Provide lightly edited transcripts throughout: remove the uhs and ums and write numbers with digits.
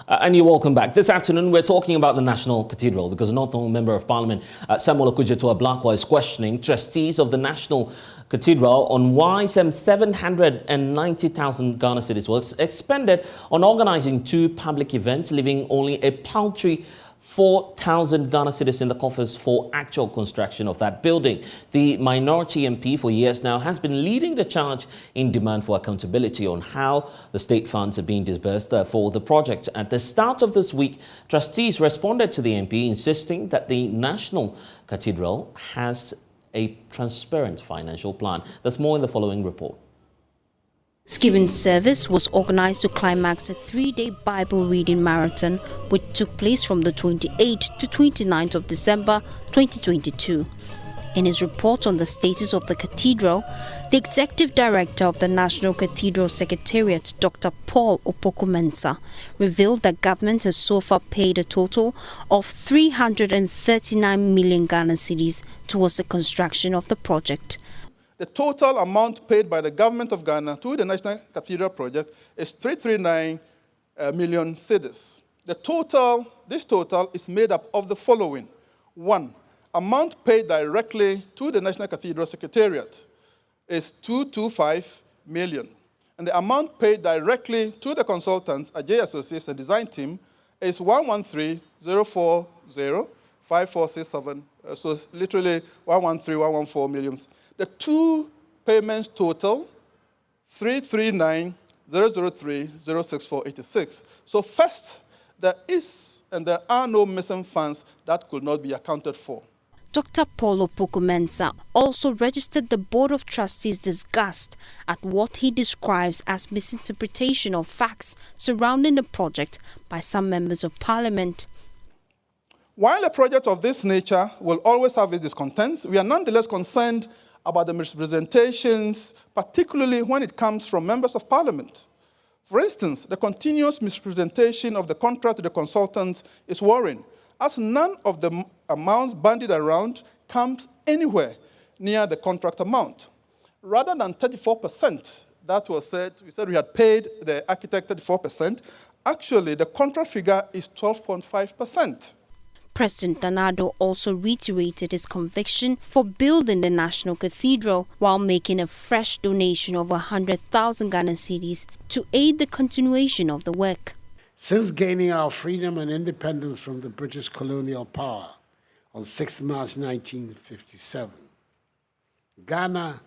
And you're welcome back. This afternoon, we're talking about the National Cathedral because Northern Member of Parliament Samuel Okudzeto-Ablakwa is questioning trustees of the National Cathedral on why some 790,000 Ghana cedis was expended on organizing two public events, leaving only a paltry 4,000 Ghana cedis in the coffers for actual construction of that building. The minority MP for years now has been leading the charge in demand for accountability on how the state funds are being disbursed for the project. At the start of this week, trustees responded to the MP insisting that the National Cathedral has a transparent financial plan. There's more in the following report. Thanksgiving service was organized to climax a 3-day Bible reading marathon, which took place from the 28th to 29th of December 2022. In his report on the status of the cathedral, the Executive Director of the National Cathedral Secretariat, Dr. Paul Opoku-Mensah, revealed that government has so far paid a total of 339 million Ghana cedis towards the construction of the project. The total amount paid by the government of Ghana to the National Cathedral project is 339 million cedis. This total is made up of the following. 1. Amount paid directly to the National Cathedral Secretariat is 225 million. And the amount paid directly to the consultants, Ajay Associates, the design team, is 113,040,5467. So it's literally 113,114 million. The two payments total 339,003,06486. So first, there is and there are no missing funds that could not be accounted for. Dr. Paul Opoku-Mensah also registered the Board of Trustees' disgust at what he describes as misinterpretation of facts surrounding the project by some members of Parliament. While a project of this nature will always have its discontents, we are nonetheless concerned about the misrepresentations, particularly when it comes from members of Parliament. For instance, the continuous misrepresentation of the contract to the consultants is worrying, as none of the amounts bandied around comes anywhere near the contract amount. Rather than 34%, that was said, we said we had paid the architect 34%, actually the contract figure is 12.5%. President Danado also reiterated his conviction for building the National Cathedral while making a fresh donation of 100,000 Ghana cedis to aid the continuation of the work. Since gaining our freedom and independence from the British colonial power on 6 March 1957, Ghana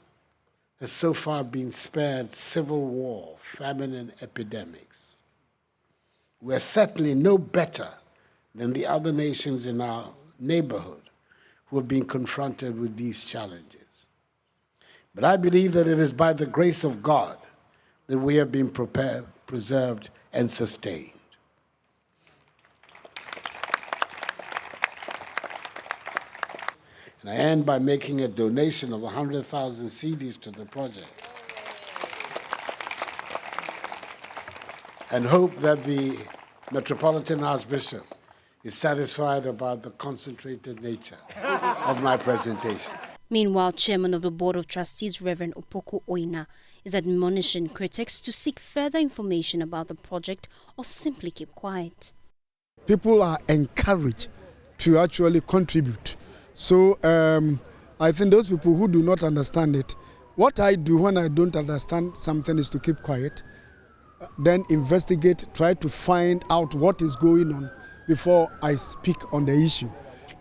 has so far been spared civil war, famine, and epidemics. We are certainly no better than the other nations in our neighborhood who have been confronted with these challenges. But I believe that it is by the grace of God that we have been prepared, preserved, and sustained. And I end by making a donation of 100,000 cedis to the project, and hope that the Metropolitan Archbishop is satisfied about the concentrated nature of my presentation. Meanwhile, Chairman of the Board of Trustees, Reverend Opoku Oina, is admonishing critics to seek further information about the project or simply keep quiet. People are encouraged to actually contribute. So I think those people who do not understand it, what I do when I don't understand something is to keep quiet, then investigate, try to find out what is going on before I speak on the issue.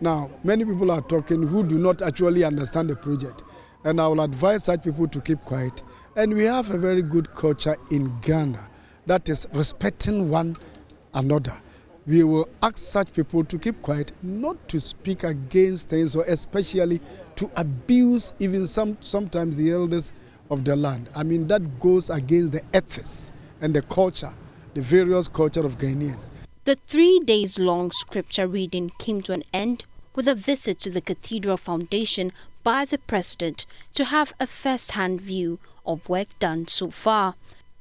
Now, many people are talking who do not actually understand the project, and I will advise such people to keep quiet. And we have a very good culture in Ghana that is respecting one another. We will ask such people to keep quiet, not to speak against things or especially to abuse even sometimes the elders of the land. I mean, that goes against the ethics and the culture, the various culture of Ghanaians. The 3 days long scripture reading came to an end with a visit to the Cathedral Foundation by the President to have a first-hand view of work done so far.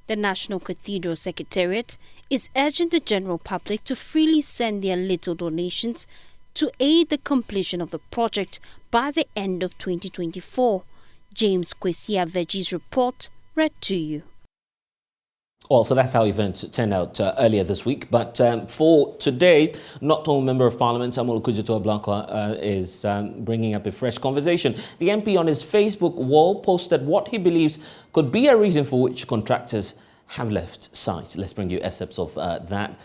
The National Cathedral Secretariat is urging the general public to freely send their little donations to aid the completion of the project by the end of 2024. James Kwesi Aveji's report read to you. Well, so that's how events turned out earlier this week. But for today, not all Member of Parliament Samuel Okudzeto Ablakwa is bringing up a fresh conversation. The MP on his Facebook wall posted what he believes could be a reason for which contractors have left site. Let's bring you excerpts of that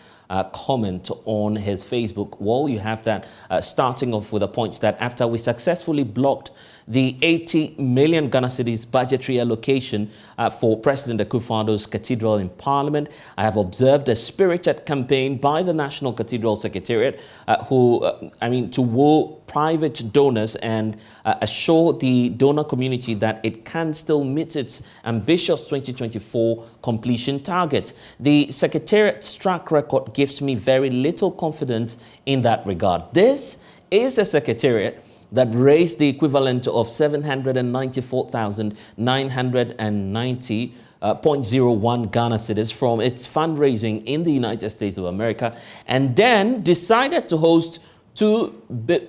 comment on his Facebook wall. You have that starting off with a point that after we successfully blocked the 80 million Ghana cedis budgetary allocation for President Akufo-Addo's Cathedral in Parliament, I have observed a spirited campaign by the National Cathedral Secretariat to woo private donors and assure the donor community that it can still meet its ambitious 2024 completion target. The Secretariat's track record gives me very little confidence in that regard. This is a Secretariat that raised the equivalent of 794,990.01 Ghana cedis from its fundraising in the United States of America, and then decided to host two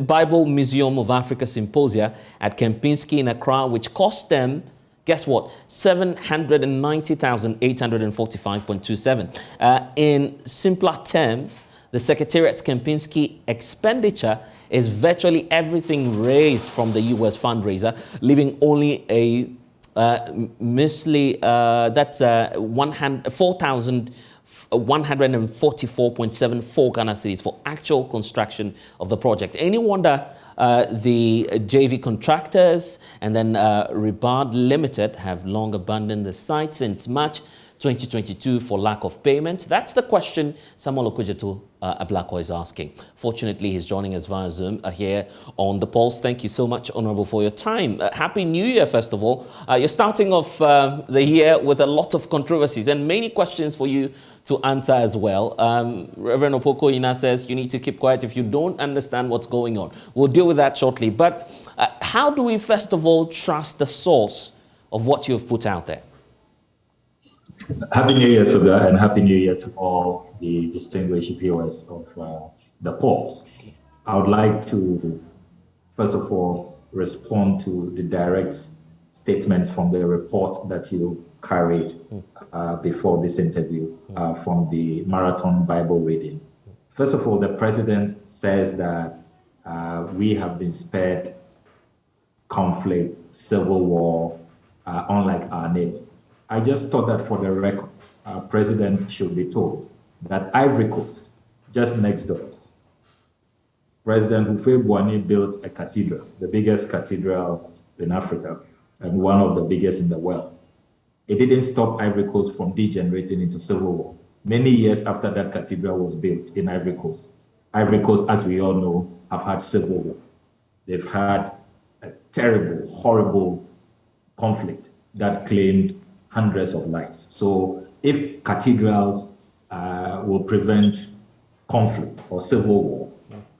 Bible Museum of Africa symposia at Kempinski in Accra, which cost them, guess what, 790,845.27. In simpler terms, the Secretariat's Kempinski expenditure is virtually everything raised from the U.S. fundraiser, leaving only a measly, that's 4,144.74 Ghana cedis for actual construction of the project. Any wonder the JV contractors and then Rebard Limited have long abandoned the site since March 2022 for lack of payment? That's the question Samuel Okudzeto Ablakwa is asking. Fortunately, he's joining us via Zoom here on The Pulse. Thank you so much, Honorable, for your time. Happy New Year, first of all. You're starting off the year with a lot of controversies and many questions for you to answer as well. Reverend Opoko Ina says you need to keep quiet if you don't understand what's going on. We'll deal with that shortly. But how do we, first of all, trust the source of what you've put out there? Happy New Year, Sogah, and Happy New Year to all the distinguished viewers of The Pulse. I would like to, first of all, respond to the direct statements from the report that you carried before this interview from the Marathon Bible reading. First of all, the president says that we have been spared conflict, civil war, unlike our neighbors. I just thought that for the record, our president should be told that Ivory Coast, just next door, President Houphouët-Boigny built a cathedral, the biggest cathedral in Africa and one of the biggest in the world. It didn't stop Ivory Coast from degenerating into civil war. Many years after that cathedral was built in Ivory Coast, as we all know, have had civil war. They've had a terrible, horrible conflict that claimed hundreds of lives. So if cathedrals will prevent conflict or civil war,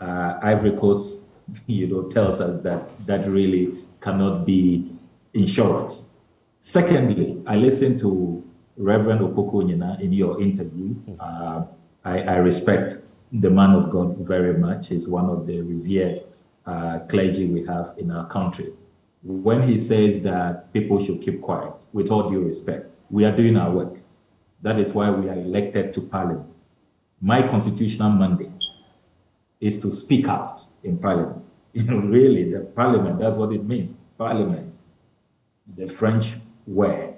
Ivory Coast, tells us that that really cannot be insurance. Secondly, I listened to Reverend Opoko Onyina in your interview. I respect the man of God very much. He's one of the revered clergy we have in our country. When he says that people should keep quiet, with all due respect, we are doing our work. That is why we are elected to Parliament. My constitutional mandate is to speak out in Parliament. Really, the Parliament, that's what it means. Parliament, the French word.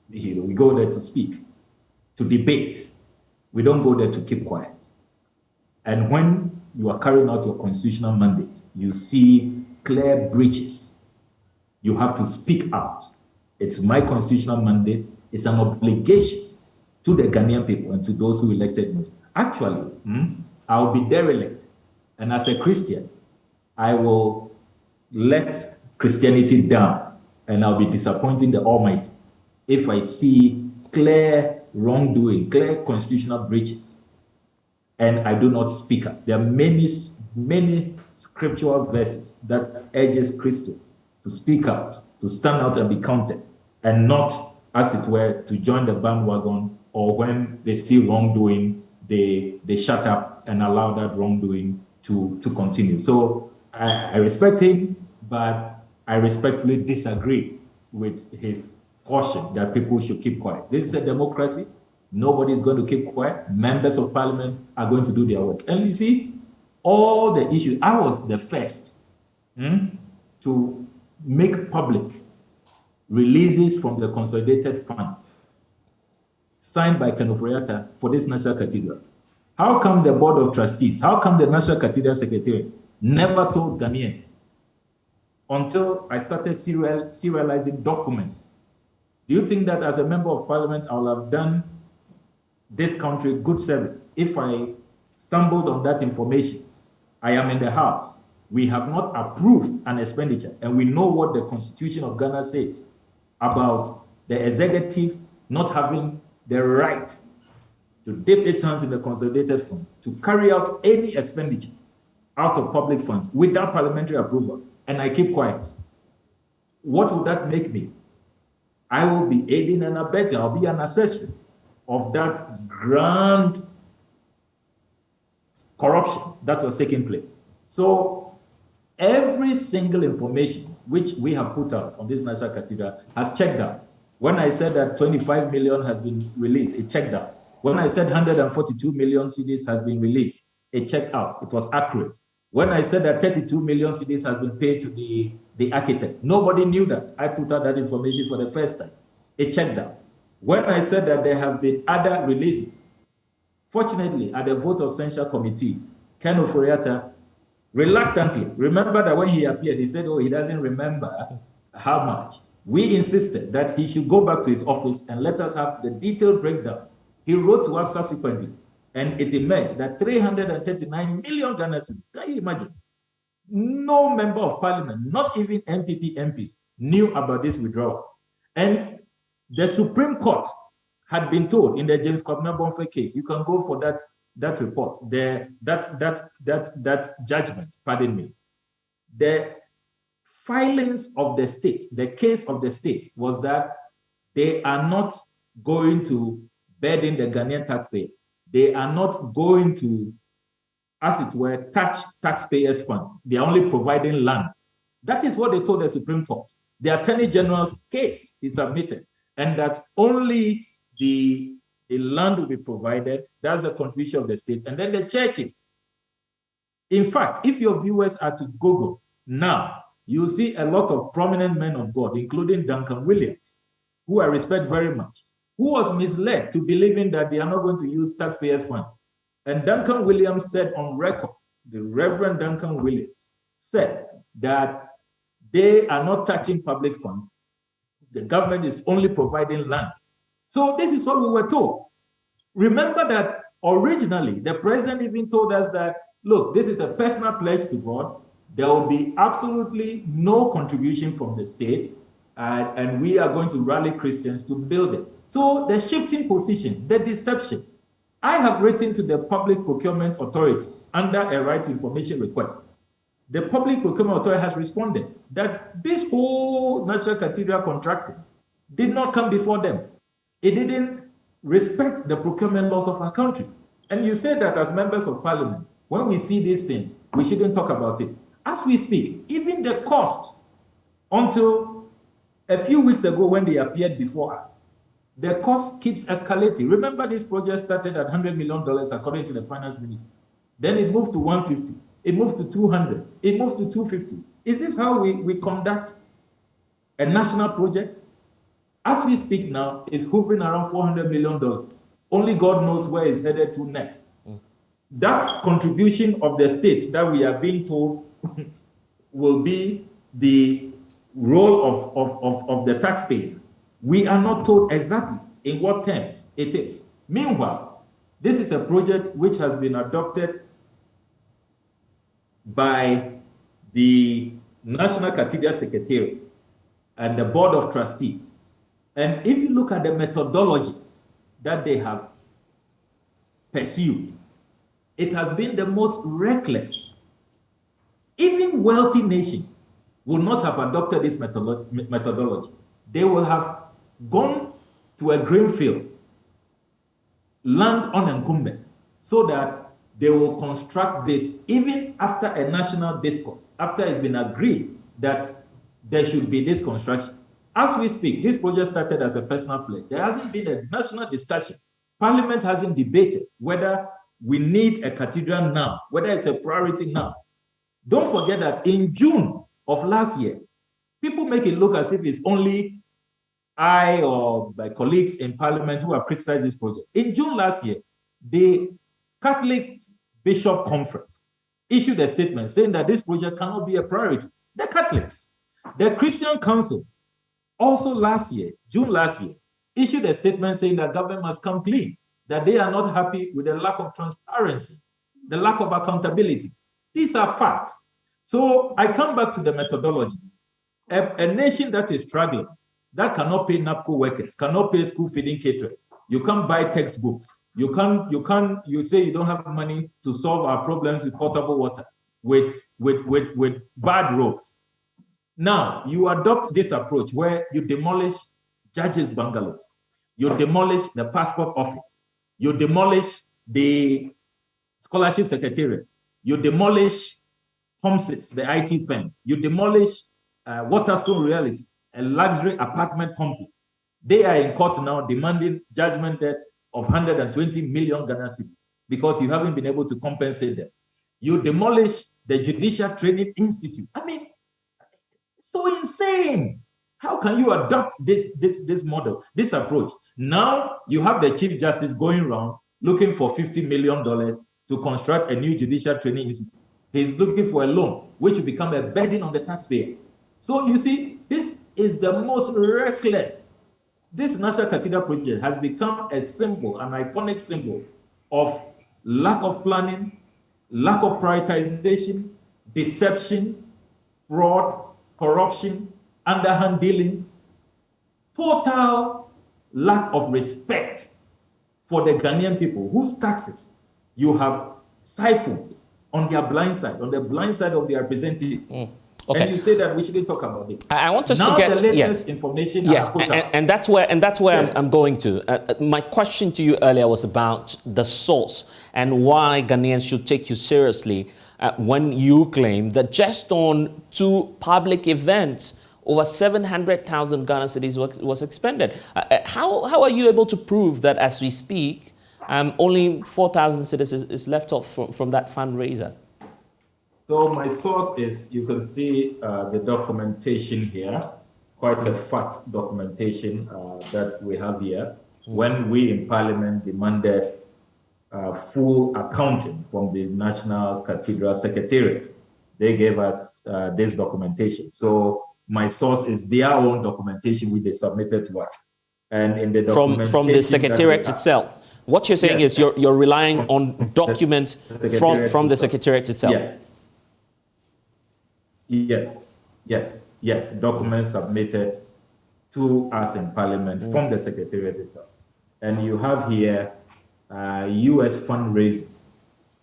We go there to speak, to debate. We don't go there to keep quiet. And when you are carrying out your constitutional mandate, you see clear breaches, you have to speak out. It's my constitutional mandate. It's an obligation to the Ghanaian people and to those who elected me. Actually, I'll be derelict. And as a Christian, I will let Christianity down and I'll be disappointing the Almighty if I see clear wrongdoing, clear constitutional breaches, and I do not speak up. There are many scriptural verses that urges Christians to speak out, to stand out and be counted, and not, as it were, to join the bandwagon, or when they see wrongdoing, they shut up and allow that wrongdoing to continue. So I respect him, but I respectfully disagree with his caution that people should keep quiet. This is a democracy. Nobody's going to keep quiet. Members of parliament are going to do their work. And you see, all the issues, I was the first to make public releases from the consolidated fund signed by Ken Ofori-Atta for this National Cathedral. How come the Board of Trustees, how come the National Cathedral Secretariat never told Ghanaians until I started serializing documents? Do you think that as a member of parliament, I will have done this country good service if I stumbled on that information? I am in the House. We have not approved an expenditure, and we know what the Constitution of Ghana says about the executive not having the right to dip its hands in the consolidated fund to carry out any expenditure out of public funds without parliamentary approval, and I keep quiet. What would that make me? I will be aiding and abetting. I'll be an accessory of that grand corruption that was taking place. So every single information which we have put out on this National Cathedral has checked out. When I said that 25 million has been released, it checked out. When I said 142 million CDs has been released, it checked out. It was accurate. When I said that 32 million CDs has been paid to the architect, nobody knew that. I put out that information for the first time. It checked out. When I said that there have been other releases, fortunately, at the vote of censure committee, Ken Ofori-Atta reluctantly, remember that when he appeared, he said, oh, he doesn't remember how much. We insisted that he should go back to his office and let us have the detailed breakdown. He wrote to us subsequently, and it emerged that 339 million Ghana cedis. Can you imagine? No member of parliament, not even MPP MPs, knew about these withdrawals. And the Supreme Court had been told in the James Kwabena-Bonnfe case, you can go for that report, that judgment, pardon me. The filings of the state, the case of the state was that they are not going to burden the Ghanaian taxpayer. They are not going to, as it were, touch taxpayers' funds. They are only providing land. That is what they told the Supreme Court. The Attorney General's case is submitted, and that only the land will be provided. That's the contribution of the state. And then the churches. In fact, if your viewers are to Google now, you'll see a lot of prominent men of God, including Duncan Williams, who I respect very much, who was misled to believing that they are not going to use taxpayers' funds. And Duncan Williams said on record, the Reverend Duncan Williams said that they are not touching public funds. The government is only providing land. So this is what we were told. Remember that originally, the president even told us that, look, this is a personal pledge to God. There will be absolutely no contribution from the state, and we are going to rally Christians to build it. So the shifting positions, the deception. I have written to the Public Procurement Authority under a right to information request. The Public Procurement Authority has responded that this whole National Cathedral contracting did not come before them. It didn't respect the procurement laws of our country. And you say that as members of parliament, when we see these things, we shouldn't talk about it. As we speak, even the cost, until a few weeks ago when they appeared before us, the cost keeps escalating. Remember, this project started at $100 million according to the finance minister. Then it moved to 150. It moved to 200. It moved to 250. Is this how we conduct a national project? As we speak now, it's hovering around $400 million. Only God knows where it's headed to next. That contribution of the state that we are being told will be the role of the taxpayer. We are not told exactly in what terms it is. Meanwhile, this is a project which has been adopted by the National Cathedral Secretariat and the Board of Trustees. And if you look at the methodology that they have pursued, it has been the most reckless. Even wealthy nations will not have adopted this methodology. They will have gone to a greenfield, land unencumbered, so that they will construct this even after a national discourse, after it's been agreed that there should be this construction. As we speak, this project started as a personal pledge. There hasn't been a national discussion Parliament hasn't debated whether we need a cathedral now, whether it's a priority now. Don't forget that in June of last year, people make it look as if it's only I or my colleagues in Parliament who have criticized this project. In June last year, the Catholic Bishop Conference issued a statement saying that this project cannot be a priority. The Catholics. The Christian Council also last year, June last year, issued a statement saying that government must come clean, that they are not happy with the lack of transparency, the lack of accountability. These are facts. So I come back to the methodology. A nation that is struggling, that cannot pay NAPCO workers, cannot pay school feeding caterers. You can't buy textbooks. You say you don't have money to solve our problems with potable water, with bad roads. Now, you adopt this approach where you demolish judges' bungalows, you demolish the passport office, you demolish the scholarship secretariat, you demolish Thompson's, the IT firm, you demolish Waterstone Reality, a luxury apartment complex. They are in court now demanding judgment debt of 120 million Ghana cedis because you haven't been able to compensate them. You demolish the Judicial Training Institute. I mean, so insane. How can you adopt this model, this approach? Now you have the Chief Justice going around looking for $50 million to construct a new Judicial Training Institute. He's looking for a loan, which will become a burden on the taxpayer. So you see, this is the most reckless. This National Cathedral project has become a symbol, an iconic symbol of lack of planning, lack of prioritization, deception, fraud, corruption, underhand dealings, total lack of respect for the Ghanaian people whose taxes you have siphoned on their blind side, on the blind side of their representatives. Okay. And you say that we shouldn't talk about this. I want us now to get the latest information. Yes, and that's where yes. I'm going to. My question to you earlier was about the source and why Ghanaians should take you seriously when you claim that just on 2 public events, over 700,000 Ghana cedis was expended. How are you able to prove that as we speak, only 4,000 cedis is left off from that fundraiser? So my source is, you can see the documentation here, quite a fat documentation that we have here. When we in Parliament demanded full accounting from the National Cathedral Secretariat, they gave us this documentation. So my source is their own documentation which they submitted to us. And in the documentation from the Secretariat itself. What you're saying is you're relying on documents from the Secretariat itself. Yes. Documents submitted to us in Parliament from the Secretariat itself. And you have here US fundraising.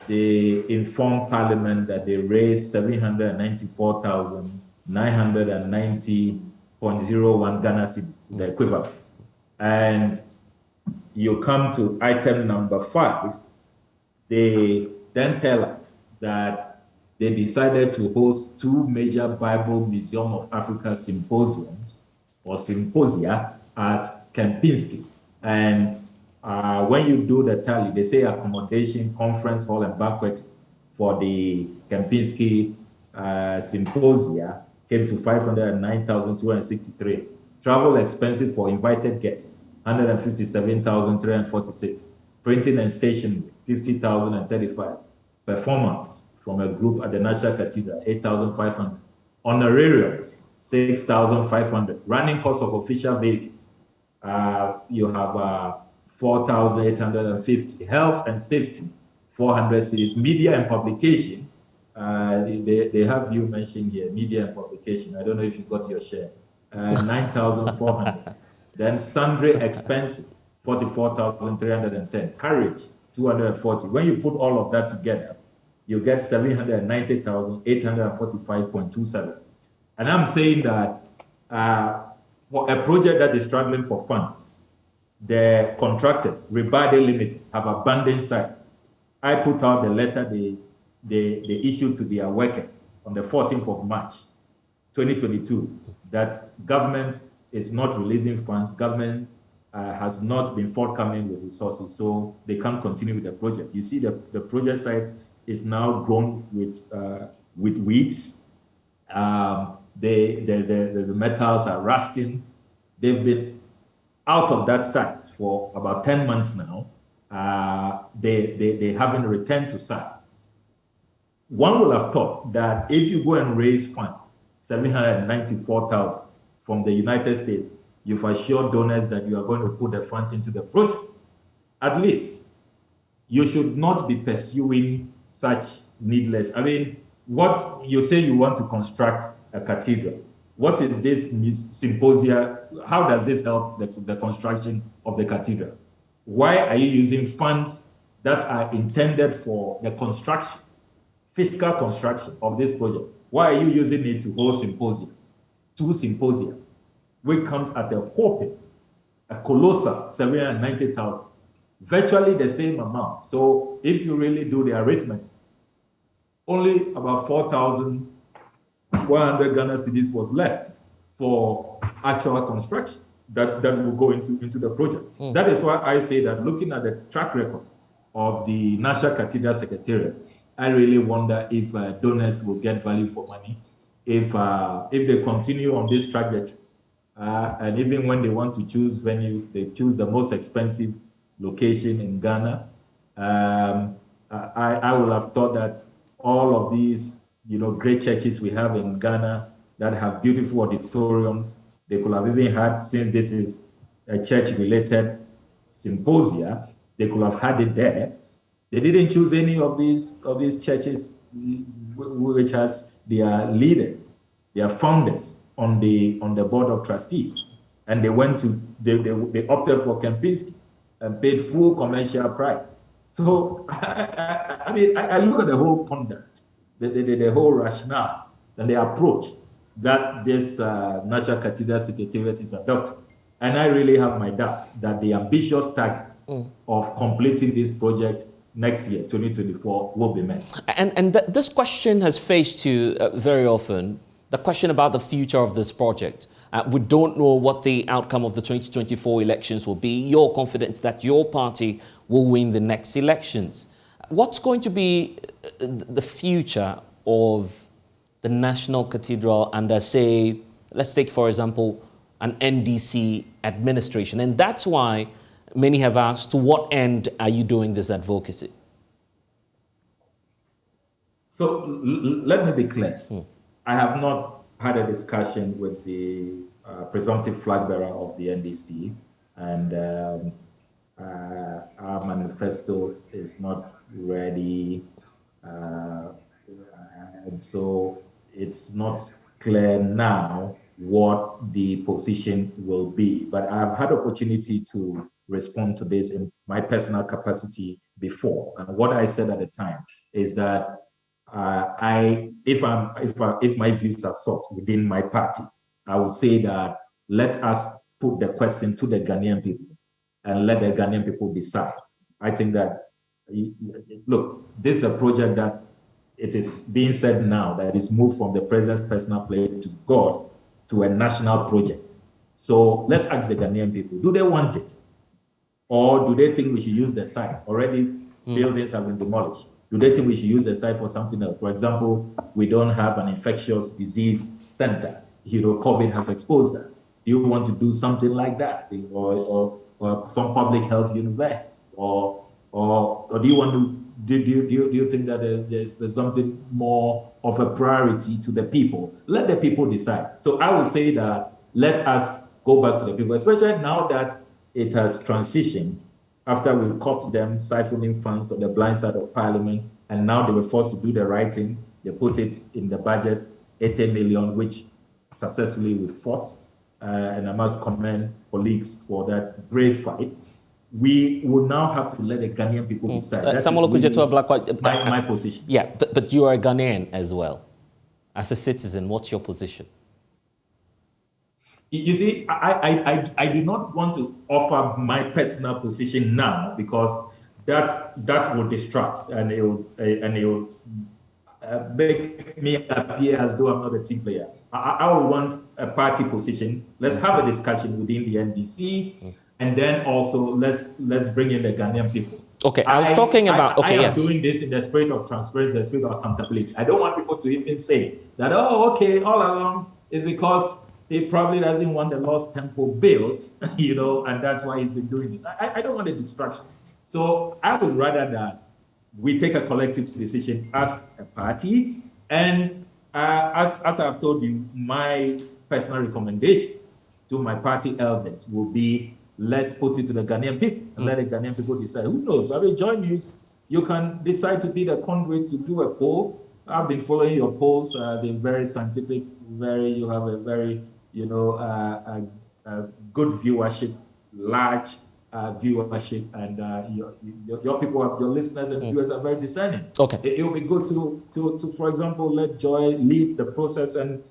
They informed Parliament that they raised 794,990.01 Ghana cedis, the equivalent. And you come to item number 5, they then tell us that they decided to host 2 major Bible Museum of Africa symposiums or symposia at Kempinski. And when you do the tally, they say accommodation, conference hall, and banquet for the Kempinski symposia came to 509,263. Travel expenses for invited guests, 157,346. Printing and stationery, 50,035. Performance from a group at the National Cathedral, 8,500. Honorariums, 6,500. Running costs of official vehicle, you have 4,850. Health and safety, 400 cedis. Media and publication, they have you mentioned here, media and publication. I don't know if you got your share. 9,400. Then sundry expenses, 44,310. Carriage, 240. When you put all of that together, you get 790,845.27. And I'm saying that for a project that is struggling for funds, the contractors, Rebade Limited, have abandoned sites. I put out the letter they issued to their workers on the 14th of March, 2022, that government is not releasing funds. Government has not been forthcoming with resources, so they can't continue with the project. You see, the project site is now grown with weeds. The metals are rusting. They've been out of that site for about 10 months now. They haven't returned to site. One would have thought that if you go and raise funds, 794,000 from the United States, you've assured donors that you are going to put the funds into the project. At least you should not be pursuing such needless. I mean, what you say you want to construct a cathedral. What is this symposia? How does this help the construction of the cathedral? Why are you using funds that are intended for the construction, physical construction of this project? Why are you using it to hold symposia, 2 symposia, which comes at a whopping, a colossal 790,000, virtually the same amount. So if you really do the arithmetic, only about 4,100 Ghana cedis was left for actual construction that will go into the project. That is why I say that looking at the track record of the National Cathedral Secretariat, I really wonder if donors will get value for money if they continue on this trajectory. And even when they want to choose venues, they choose the most expensive location in Ghana. I would have thought that all of these, great churches we have in Ghana that have beautiful auditoriums, they could have even had, since this is a church-related symposia, they could have had it there. They didn't choose any of these churches which has their leaders, their founders on the board of trustees, and they opted for Kempinski and paid full commercial price. So I look at the whole conduct, the whole rationale, and the approach that this National Cathedral Secretariat is adopting, and I really have my doubt that the ambitious target of completing this project next year, 2024, will be met. And this question has faced you very often. The question about the future of this project. We don't know what the outcome of the 2024 elections will be. You're confident that your party will win the next elections. What's going to be the future of the National Cathedral under, say, let's take, for example, an NDC administration? And that's why many have asked, to what end are you doing this advocacy? So let me be clear. I have not had a discussion with the presumptive flag bearer of the NDC, and our manifesto is not ready, and so it's not clear now what the position will be. But I've had opportunity to respond to this in my personal capacity before, and what I said at the time is that if my views are sought within my party, I would say that let us put the question to the Ghanaian people and let the Ghanaian people decide. I think that, look, this is a project that it is being said now that it's moved from the president's personal plate to God to a national project. So let's ask the Ghanaian people, do they want it? Or do they think we should use the site? Already buildings have been demolished. Do they think we should use the site for something else? For example, we don't have an infectious disease center. COVID has exposed us. Do you want to do something like that? Or some public health university? Or do you want to, do you think that there's something more of a priority to the people? Let the people decide. So I would say that let us go back to the people, especially now that it has transitioned after we caught them siphoning funds on the blind side of Parliament, and now they were forced to do the right thing. They put it in the budget, 80 million, which successfully we fought, and I must commend colleagues for that brave fight. We would now have to let the Ghanaian people decide. That's really my position. Yeah, but you are a Ghanaian as well. As a citizen, what's your position? You see, I do not want to offer my personal position now, because that will distract and it will make me appear as though I'm not a team player. I would want a party position. Let's have a discussion within the NDC and then also let's bring in the Ghanaian people. Okay, I was talking about. Okay, I am yes. doing this in the spirit of transparency, the spirit of accountability. I don't want people to even say that, oh, okay, all along is because he probably doesn't want the Lost Temple built, and that's why he's been doing this. I don't want a distraction. So I would rather that we take a collective decision as a party. And as I've told you, my personal recommendation to my party elders will be, let's put it to the Ghanaian people and let the Ghanaian people decide. Who knows? I mean, JoyNews, you can decide to be the conduit to do a poll. I've been following your polls. They're very scientific. You have a very, good viewership, large viewership, and your people, your listeners and viewers are very discerning. Okay. It will be good to, for example, let Joy lead the process and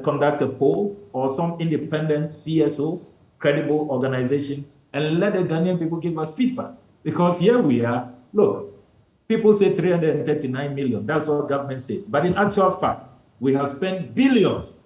conduct a poll, or some independent CSO, credible organization, and let the Ghanaian people give us feedback. Because here we are, look, people say 339 million, that's what government says. But in actual fact, we have spent billions.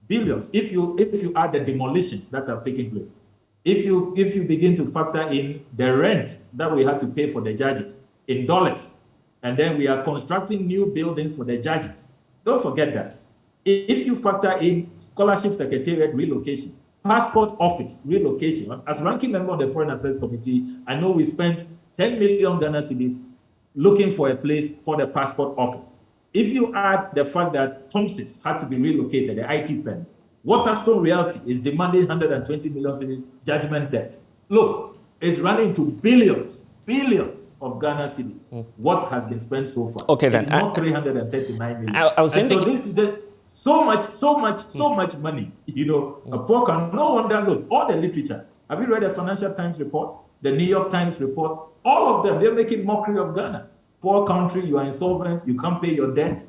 If you add the demolitions that have taken place, if you begin to factor in the rent that we had to pay for the judges in dollars, and then we are constructing new buildings for the judges. Don't forget that. If you factor in scholarship secretariat relocation, passport office relocation, as ranking member of the Foreign Affairs Committee, I know we spent 10 million Ghana cedis looking for a place for the passport office. If you add the fact that Thompson's had to be relocated, the IT firm, Waterstone Realty is demanding 120 million cedis judgment debt. Look, it's running to billions of Ghana cedis. What has been spent so far? Okay, then. It's not 339 million. I was indicating. So this is so much money. A poor country. No wonder, look, all the literature. Have you read the Financial Times report, the New York Times report? All of them, they're making mockery of Ghana. Poor country, you are insolvent, you can't pay your debt,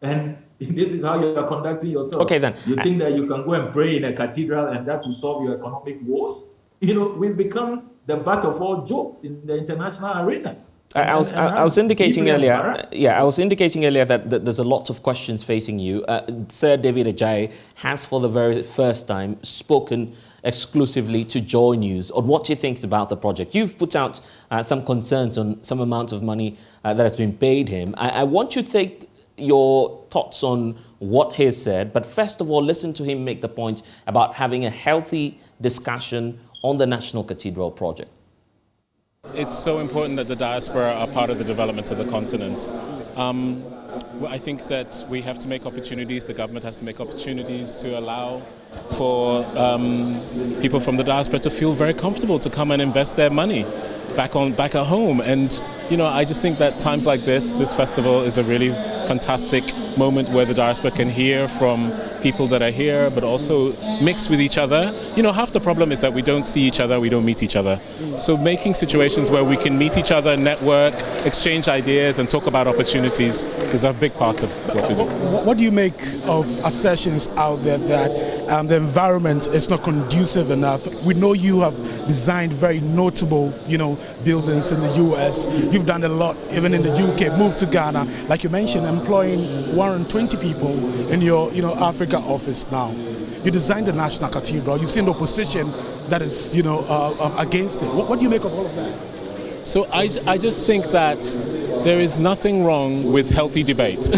and this is how you are conducting yourself. Okay, then. You think that you can go and pray in a cathedral and that will solve your economic woes? We've become the butt of all jokes in the international arena. I was indicating earlier. Yeah, I was indicating earlier that there's a lot of questions facing you. Sir David Ajayi has, for the very first time, spoken exclusively to JoyNews on what he thinks about the project. You've put out some concerns on some amount of money that has been paid him. I want you to take your thoughts on what he has said, but first of all, listen to him make the point about having a healthy discussion on the National Cathedral project. It's so important that the diaspora are part of the development of the continent. I think that we have to make opportunities, the government has to make opportunities to allow for people from the diaspora to feel very comfortable to come and invest their money back at home. And I just think that times like this festival is a really fantastic moment where the diaspora can hear from people that are here, but also mix with each other. Half the problem is that we don't see each other, we don't meet each other. So making situations where we can meet each other, network, exchange ideas, and talk about opportunities is a big part of what we do. What do you make of assertions out there that the environment is not conducive enough? We know you have designed very notable, buildings in the US. You've done a lot, even in the UK. Moved to Ghana, like you mentioned, employing 120 people in your, Africa office now. You designed the National Cathedral. You've seen the opposition that is, against it. What do you make of all of that? So I just think that there is nothing wrong with healthy debate.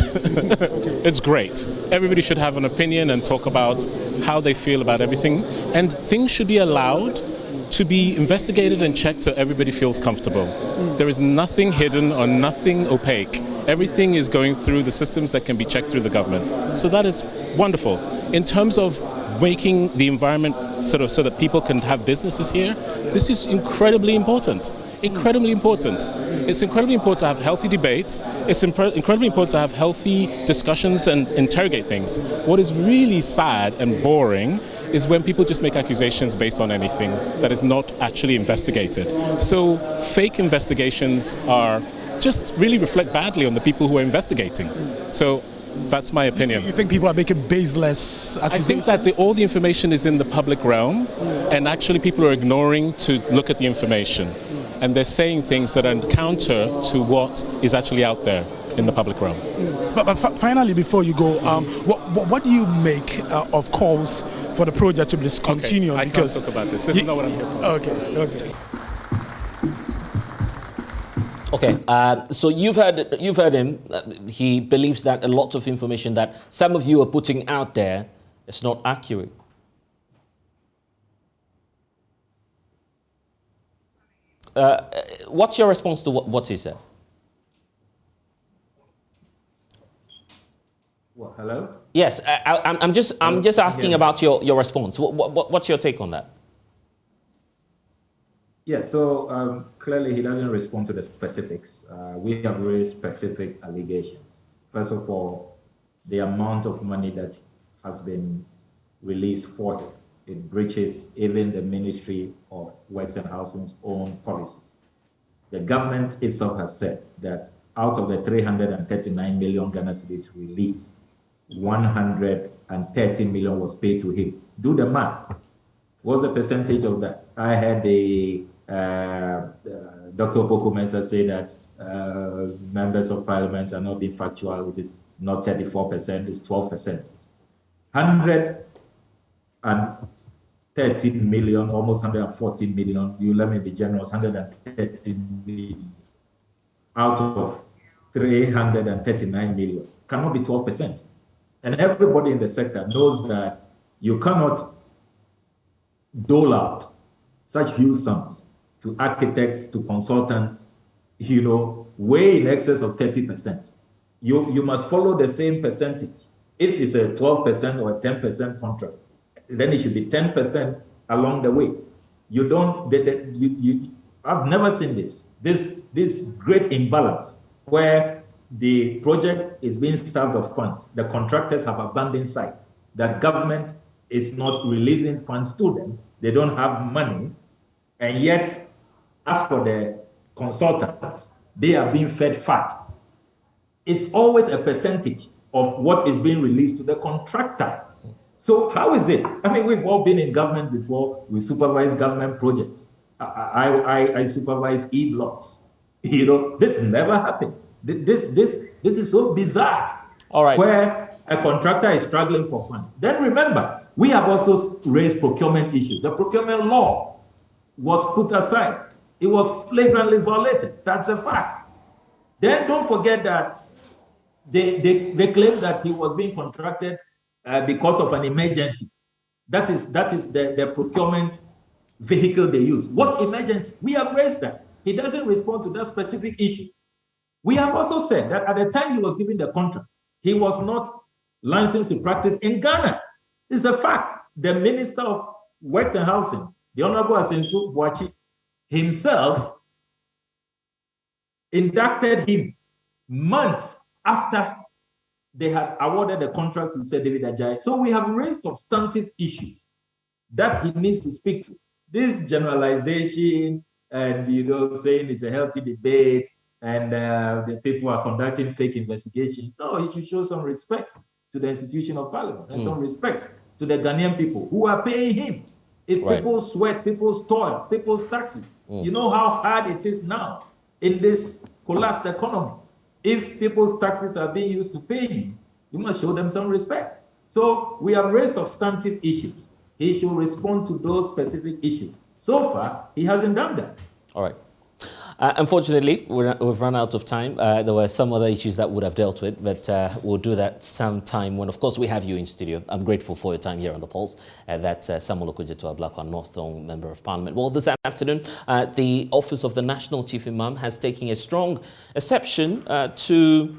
It's great. Everybody should have an opinion and talk about how they feel about everything. And things should be allowed to be investigated and checked so everybody feels comfortable. There is nothing hidden or nothing opaque. Everything is going through the systems that can be checked through the government. So that is wonderful. In terms of making the environment so that people can have businesses here, this is incredibly important. Incredibly important. It's incredibly important to have healthy debate. It's incredibly important to have healthy discussions and interrogate things. What is really sad and boring is when people just make accusations based on anything that is not actually investigated. So fake investigations are just really reflect badly on the people who are investigating. So that's my opinion. You think people are making baseless accusations? I think that all the information is in the public realm, and actually people are ignoring to look at the information. And they're saying things that are counter to what is actually out there. in the public realm. But finally, before you go, what do you make of calls for the project to be discontinued? Okay, I can't talk about this. This is not what I'm here for. Okay. Okay, so you've heard him. He believes that a lot of information that some of you are putting out there is not accurate. What's your response to what he said? Well, hello? Yes, I'm just asking about your response. What's your take on that? Yeah, so clearly he doesn't respond to the specifics. We have raised specific allegations. First of all, the amount of money that has been released for him, it breaches even the Ministry of Works and Housing's own policy. The government itself has said that out of the 339 million Ghana cedis released, 130 million was paid to him. Do the math. What's the percentage of that? I had Dr. Opoku Mensah say that members of parliament are not being factual. It is not 34%, it's 12%. 113 million, almost 114 million, you let me be generous, 130 million out of 339 million cannot be 12%. And everybody in the sector knows that you cannot dole out such huge sums to architects, to consultants, way in excess of 30%. You must follow the same percentage. If it's a 12% or a 10% contract, then it should be 10% along the way. I've never seen this great imbalance where the project is being starved of funds. The contractors have abandoned sight. That government is not releasing funds to them. They don't have money. And yet, as for the consultants, they are being fed fat. It's always a percentage of what is being released to the contractor. So how is it? I mean, we've all been in government before. We supervise government projects. I supervise e-blocks. This never happened. This is so bizarre. All right. Where a contractor is struggling for funds. Then remember, we have also raised procurement issues. The procurement law was put aside. It was flagrantly violated. That's a fact. Then don't forget that they claim that he was being contracted because of an emergency. That is the procurement vehicle they use. What emergency? We have raised that. He doesn't respond to that specific issue. We have also said that at the time he was given the contract, he was not licensed to practice in Ghana. It's a fact. The Minister of Works and Housing, the Honorable Asensu Boachi, himself inducted him months after they had awarded the contract to Sir David Ajayi. So we have raised substantive issues that he needs to speak to. This generalization and saying it's a healthy debate and the people are conducting fake investigations. No, he should show some respect to the institution of parliament and some respect to the Ghanaian people who are paying him. It's people's sweat, people's toil, people's taxes. You know how hard it is now in this collapsed economy. If people's taxes are being used to pay him, you must show them some respect. So we have raised substantive issues. He should respond to those specific issues. So far, he hasn't done that. All right. Unfortunately, we've run out of time. There were some other issues that would have dealt with, but we'll do that sometime when, of course, we have you in studio. I'm grateful for your time here on The Pulse. That's Samuel Okudzeto, Ablakwa Northern Member of Parliament. Well, this afternoon, the Office of the National Chief Imam has taken a strong exception to,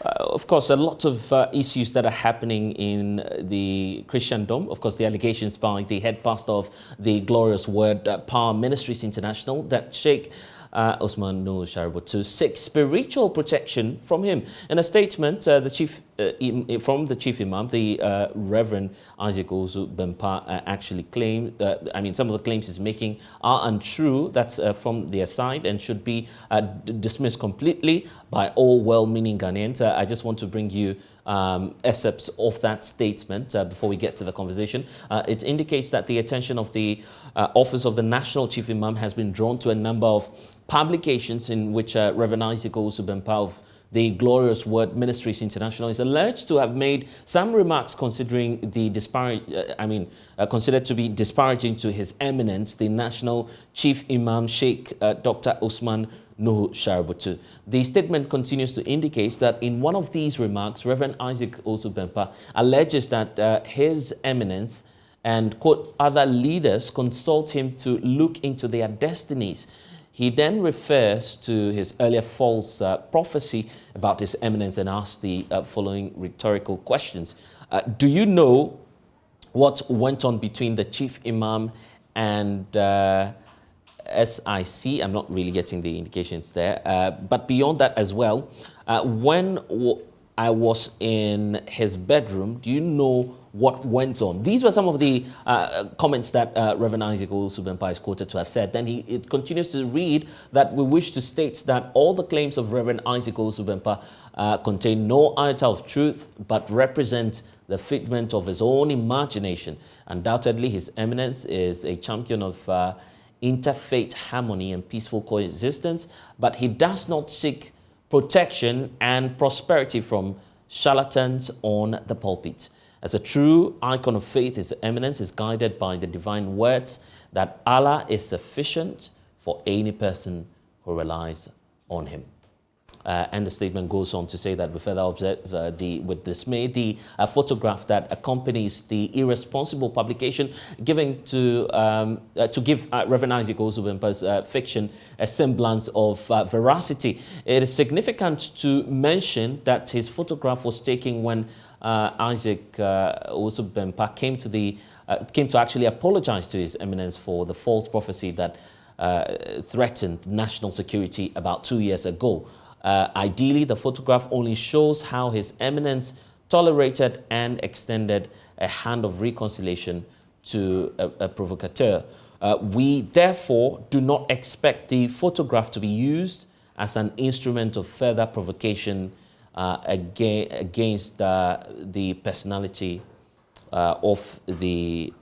of course, a lot of issues that are happening in the Christendom. Of course, the allegations by the head pastor of the Glorious Word Power Ministries International that Sheikh Osman Nur Sharibu to seek spiritual protection from him. In a statement, from the Chief Imam, the Reverend Isaac Ozu Bempa actually claimed, some of the claims he's making are untrue. That's from their side and should be dismissed completely by all well-meaning Ghanaians. I just want to bring you excerpts of that statement before we get to the conversation. It indicates that the attention of the Office of the National Chief Imam has been drawn to a number of publications in which Reverend Isaac Osu Bempa of the Glorious Word Ministries International, is alleged to have made some remarks considering the considered to be disparaging to His Eminence, the National Chief Imam Sheikh Dr. Usman Nuhu Shaributu. The statement continues to indicate that in one of these remarks, Reverend Isaac Osubempa alleges that His Eminence and, quote, other leaders consult him to look into their destinies. He then refers to his earlier false prophecy about His Eminence and asks the following rhetorical questions. Do you know what went on between the Chief Imam and SIC? I'm not really getting the indications there. But beyond that as well, when I was in his bedroom, do you know what went on? These were some of the comments that Reverend Isaac Osubempa is quoted to have said. Then it continues to read that we wish to state that all the claims of Reverend Isaac Osubempa contain no iota of truth, but represent the figment of his own imagination. Undoubtedly, His Eminence is a champion of interfaith harmony and peaceful coexistence, but he does not seek protection and prosperity from charlatans on the pulpit. As a true icon of faith, His Eminence is guided by the divine words that Allah is sufficient for any person who relies on Him. And the statement goes on to say that we further observe with dismay the photograph that accompanies the irresponsible publication given to give Reverend Isaac Osubempa's fiction a semblance of veracity. It is significant to mention that his photograph was taken when Isaac Osubempa came to actually apologize to His Eminence for the false prophecy that threatened national security about 2 years ago. Ideally, the photograph only shows how His Eminence tolerated and extended a hand of reconciliation to a provocateur. We therefore do not expect the photograph to be used as an instrument of further provocation against the personality of the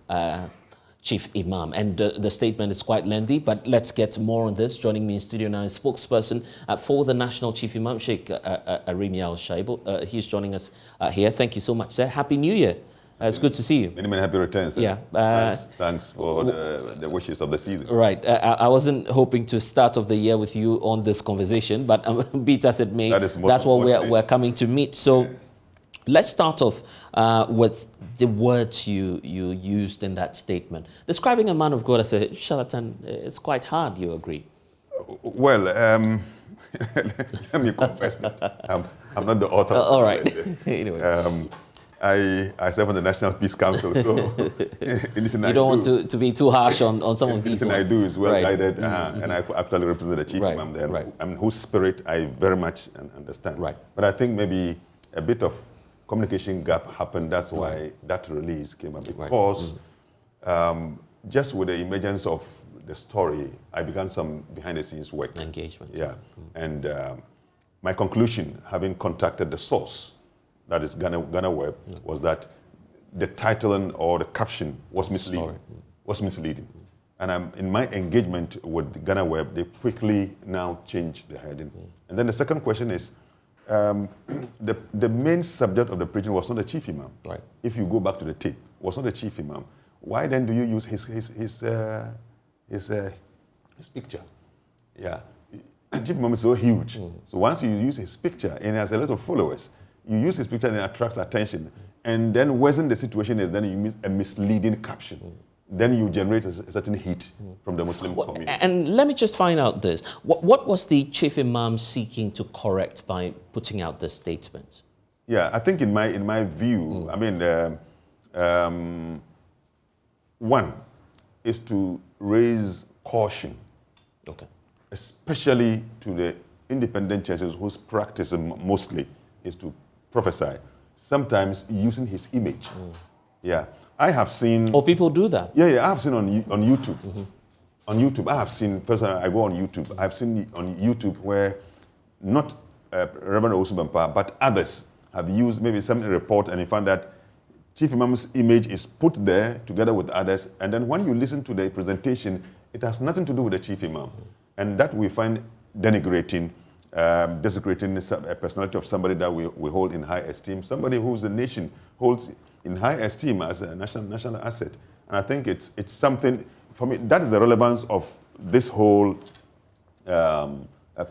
Chief Imam. And the statement is quite lengthy, but let's get more on this. Joining me in studio now is spokesperson for the National Chief Imam, Sheikh Arimi Al-Shaibu. He's joining us here. Thank you so much, sir. Happy New Year. It's good to see you. Many happy returns, sir. Yeah. Thanks for the wishes of the season. Right. I wasn't hoping to start off the year with you on this conversation, but be it as it may, that's what we're coming to meet. So let's start off with the words you used in that statement. Describing a man of God as a charlatan is quite hard, you agree? Well, let me confess that I'm not the author. All right. Anyway. I serve on the National Peace Council, so anything you don't want to be too harsh on some of these ones. Anything I do is well guided, Mm-hmm. and I actually represent the Chief Imam there, whose spirit I very much understand. Right. But I think maybe a bit of communication gap happened. That's why that release came up. Because just with the emergence of the story, I began some behind-the-scenes work. Engagement. Yeah. And my conclusion, having contacted the source, that is Ghana Web, was that the title or the caption was misleading. And in my engagement with Ghana Web, they quickly now changed the heading. And then the second question is, the main subject of the preaching was not the Chief Imam. Right. If you go back to the tape, was not the Chief Imam. Why then do you use his picture? Yeah. Chief Imam is so huge. So once you use his picture and he has a lot of followers, you use his picture and it attracts attention. And then worsen the situation is then you use a misleading caption. Then you generate a certain heat from the Muslim community. And let me just find out this. What was the Chief Imam seeking to correct by putting out this statement? Yeah, I think in my view, I mean, one is to raise caution, especially to the independent churches whose practice mostly is to prophesy, sometimes using his image. Yeah. I have seen... Oh, people do that? Yeah, I have seen on YouTube. On YouTube, I have seen, personally, I go on YouTube, I've seen on YouTube where not Reverend Osubempa, but others have used maybe some report and you found that Chief Imam's image is put there together with others, and then when you listen to the presentation, it has nothing to do with the Chief Imam. And that we find denigrating desecrating a personality of somebody that we hold in high esteem, somebody who the nation holds in high esteem as a national asset. And I think it's something, for me, that is the relevance of this whole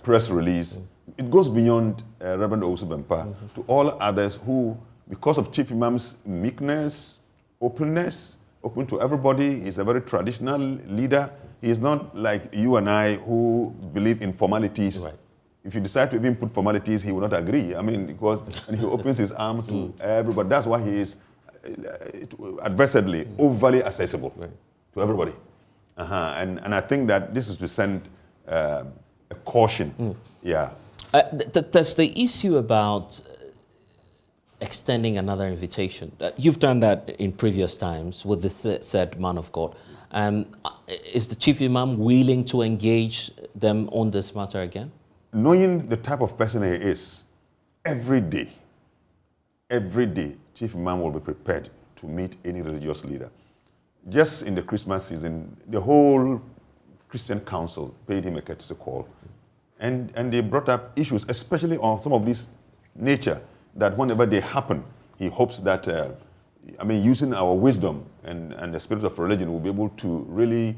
press release. It goes beyond Reverend Owusu-Bempah to all others who, because of Chief Imam's meekness, openness, open to everybody, he's a very traditional leader. He is not like you and I who believe in formalities. Right. If you decide to even put formalities, he will not agree. I mean, because and he opens his arm to everybody. That's why he is adversedly, overly accessible to everybody. And I think that this is to send a caution. Yeah. There's the issue about extending another invitation. You've done that in previous times with the said man of God. Is the Chief Imam willing to engage them on this matter again? Knowing the type of person he is, every day, Chief Imam will be prepared to meet any religious leader. Just in the Christmas season, the whole Christian Council paid him a courtesy call. And they brought up issues, especially on some of this nature, that whenever they happen, he hopes that, using our wisdom and the spirit of religion, we'll be able to really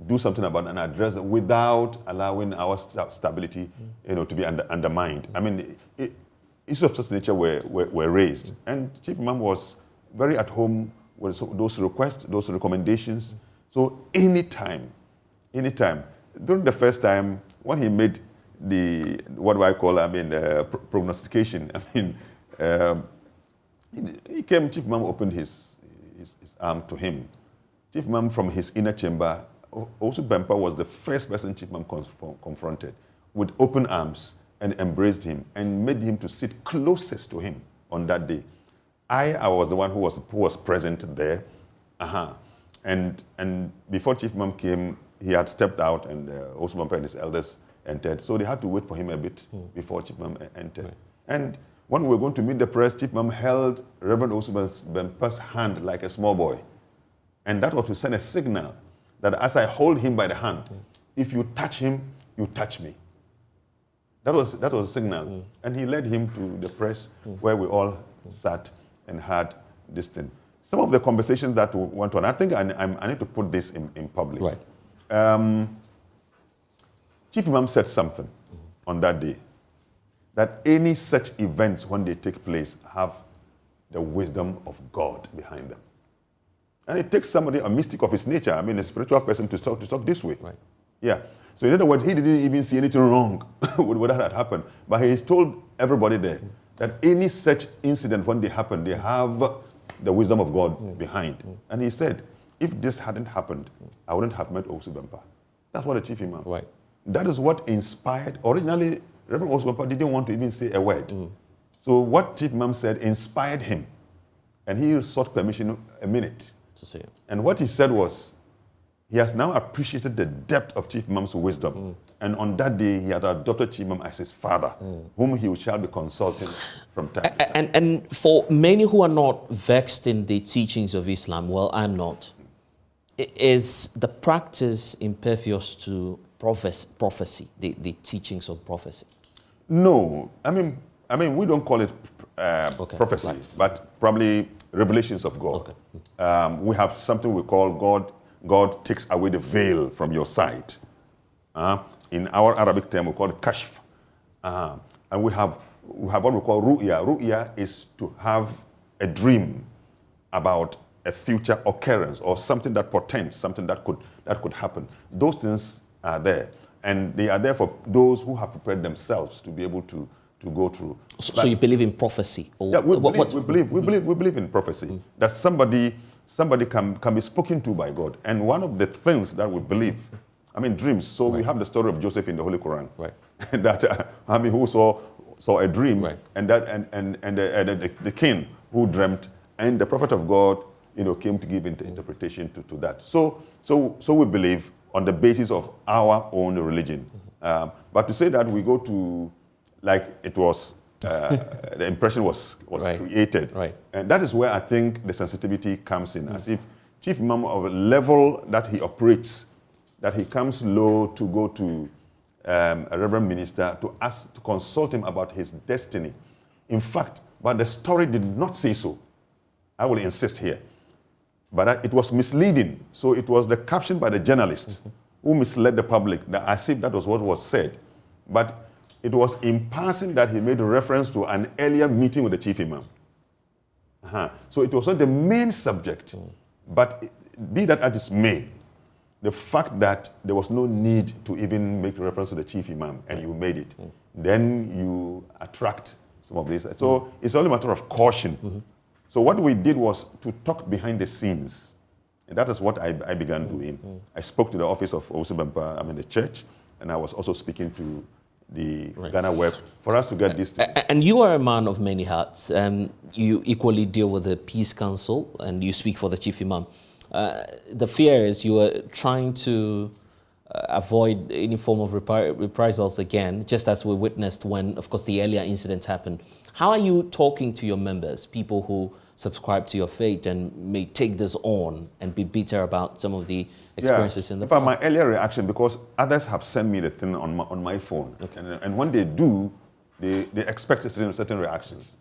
do something about it and address it without allowing our stability, to be undermined. I mean, issues of such nature were raised. And Chief Imam was very at home with those requests, those recommendations. So anytime, during the first time, when he made the, prognostication, he came, Chief Imam opened his arm to him. Chief Imam, from his inner chamber, Owusu-Bempah was the first person Chief Imam confronted with open arms and embraced him and made him to sit closest to him on that day. I was the one who was present there. And before Chief Imam came, he had stepped out, and Owusu-Bempah and his elders entered. So they had to wait for him a bit before Chief Imam entered. Right. And when we were going to meet the press, Chief Imam held Reverend Owusu-Bempah's hand like a small boy. And that was to send a signal that as I hold him by the hand, if you touch him, you touch me. That was a signal. And he led him to the press where we all sat and had this thing. Some of the conversations that went on, I think I need to put this in public. Right. Chief Imam said something on that day, that any such events, when they take place, have the wisdom of God behind them. And it takes somebody, a mystic of his nature, a spiritual person, to talk this way. Right. Yeah. So in other words, he didn't even see anything wrong with what had happened. But he told everybody there that any such incident, when they happen, they have the wisdom of God behind. And he said, if this hadn't happened, I wouldn't have met Owusu-Bempah. That's what the Chief Imam. Right. That is what inspired. Originally, Reverend Owusu-Bempah didn't want to even say a word. So what Chief Imam said inspired him. And he sought permission a minute to say it. And what he said was, he has now appreciated the depth of Chief Imam's wisdom. And on that day, he had adopted Chief Imam as his father, whom he shall be consulting from time to time. And for many who are not vexed in the teachings of Islam, well, I'm not, is the practice impervious to prophecy, the teachings of prophecy? No. I mean, we don't call it prophecy, but probably revelations of God. Okay. We have something we call God takes away the veil from your sight. In our Arabic term, we call it kashf. And we have what we call ru'ya. Ru'ya is to have a dream about a future occurrence or something that portends, something that could happen. Those things are there. And they are there for those who have prepared themselves to be able to go through. So you believe in prophecy? Or yeah, we believe in prophecy. That somebody can be spoken to by God. And one of the things that we believe, dreams. So we have the story of Joseph in the Holy Quran. Right. That who saw a dream, right. and the king who dreamt, and the prophet of God, came to give interpretation to that. So we believe on the basis of our own religion. But to say that we go to, like it was, the impression was right. created. Right. And that is where I think the sensitivity comes in. As if Chief Imam, of a level that he operates, that he comes low to go to a reverend minister to ask to consult him about his destiny. In fact, but the story did not say so. I will insist here. But it was misleading. So it was the caption by the journalist who misled the public, that as if that was what was said. But it was in passing that he made reference to an earlier meeting with the chief imam. So it was not the main subject. But be that as it may, the fact that there was no need to even make reference to the chief imam, and you made it, then you attract some of these. So it's only a matter of caution. So what we did was to talk behind the scenes. And that is what I began doing. I spoke to the office of Osibempa, the church, and I was also speaking to the Ghana Web for us to get this. And you are a man of many hats. You equally deal with the Peace Council, and you speak for the chief imam. The fear is you are trying to avoid any form of reprisals again, just as we witnessed when, of course, the earlier incident happened. How are you talking to your members, people who subscribe to your faith and may take this on and be bitter about some of the experiences in the past? My earlier reaction, because others have sent me the thing on my phone, and when they do, they expect certain reactions.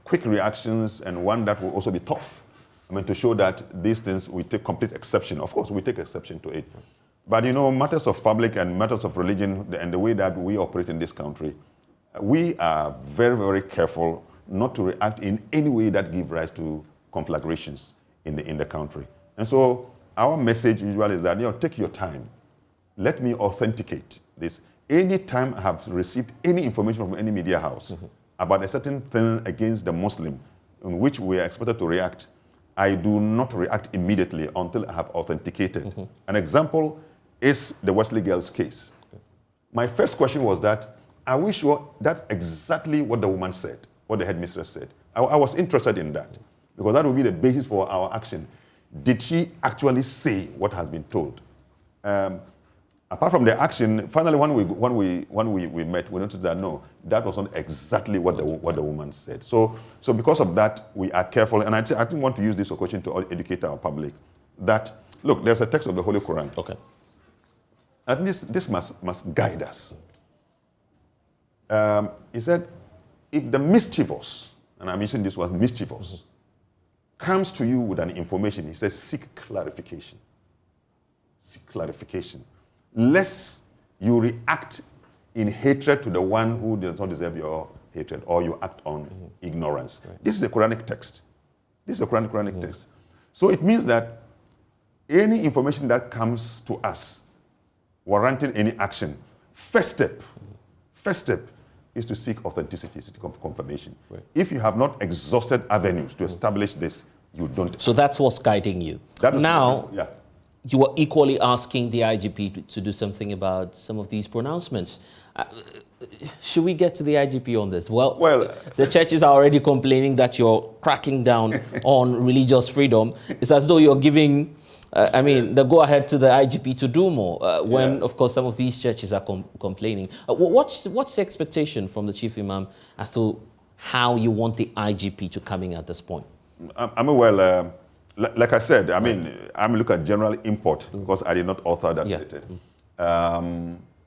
Quick reactions, and one that will also be tough. To show that these things, we take complete exception. Of course, we take exception to it. But matters of public and matters of religion and the way that we operate in this country, we are very, very careful not to react in any way that gives rise to conflagrations in the country. And so our message usually is that, take your time. Let me authenticate this. Any time I have received any information from any media house about a certain thing against the Muslim in which we are expected to react, I do not react immediately until I have authenticated. An example is the Wesley Girls case. My first question was that, are we sure that's exactly what the woman said, what the headmistress said? I was interested in that, because that would be the basis for our action. Did she actually say what has been told? Apart from the action, finally, when we met, we noticed that no, that was not exactly what the woman said. So because of that, we are careful, and I think want to use this occasion to educate our public that, look, there's a text of the Holy Quran. Okay. And this must guide us. He said, if the mischievous, and I'm using this word mischievous, comes to you with an information, he says, seek clarification. Seek clarification. Lest you react in hatred to the one who does not deserve your hatred, or you act on ignorance. Right. This is a Quranic text. This is a Quranic text. So it means that any information that comes to us warranting any action, first step is to seek authenticity, seek confirmation. Right. If you have not exhausted avenues to establish this, you don't. So that's what's guiding you. You are equally asking the IGP to do something about some of these pronouncements. Should we get to the IGP on this? Well, the churches are already complaining that you're cracking down on religious freedom. It's as though you're giving, the go-ahead to the IGP to do more, when, of course, some of these churches are complaining. What's the expectation from the Chief Imam as to how you want the IGP to come in at this point? Like I said, I'm looking at general import, because I did not author that letter.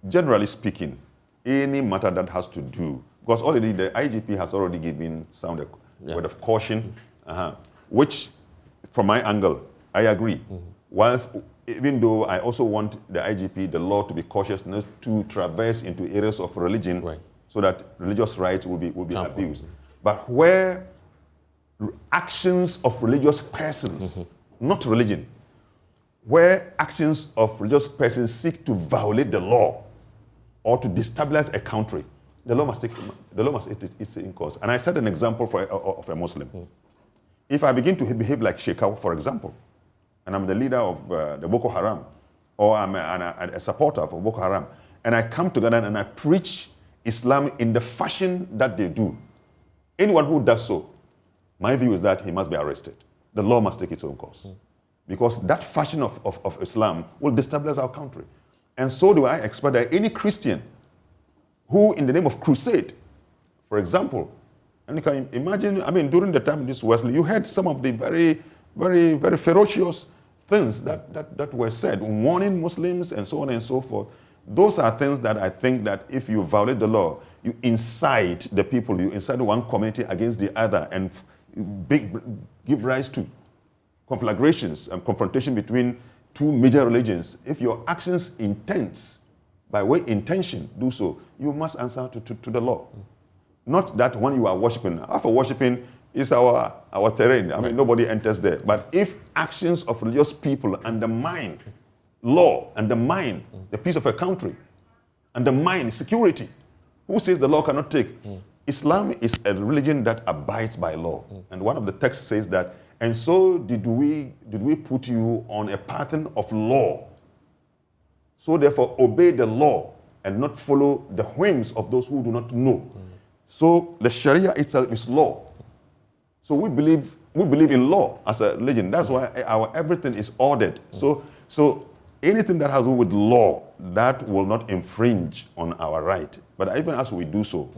Generally speaking, any matter that has to do, because already the IGP has already given sound a word of caution, which, from my angle, I agree. Even though I also want the IGP, the law, to be cautious not to traverse into areas of religion, so that religious rights will be abused. But where actions of religious persons, not religion, where actions of religious persons seek to violate the law or to destabilize a country, the law must take its course. And I set an example of a Muslim. If I begin to behave like Sheikh, for example, and I'm the leader of the Boko Haram, or I'm a supporter of Boko Haram, and I come together and I preach Islam in the fashion that they do, anyone who does so, my view is that he must be arrested. The law must take its own course. Because that fashion of Islam will destabilize our country. And so do I expect that any Christian who, in the name of crusade, for example, and you can imagine, during the time of this Wesley, you had some of the very, very, very ferocious things that were said, warning Muslims and so on and so forth. Those are things that I think that if you violate the law, you incite the people, you incite one community against the other, and give rise to conflagrations and confrontation between two major religions. If your actions by way intention do so, you must answer to the law. Not that when you are worshiping. After worshiping is our terrain. I mean, nobody enters there. But if actions of religious people undermine law, undermine the peace of a country, undermine security, who says the law cannot take? Islam is a religion that abides by law. And one of the texts says that, and so did we put you on a pattern of law. So therefore obey the law and not follow the whims of those who do not know. So the Sharia itself is law. So we believe in law as a religion. That's why our everything is ordered. So anything that has to do with law, that will not infringe on our right. But even as we do so,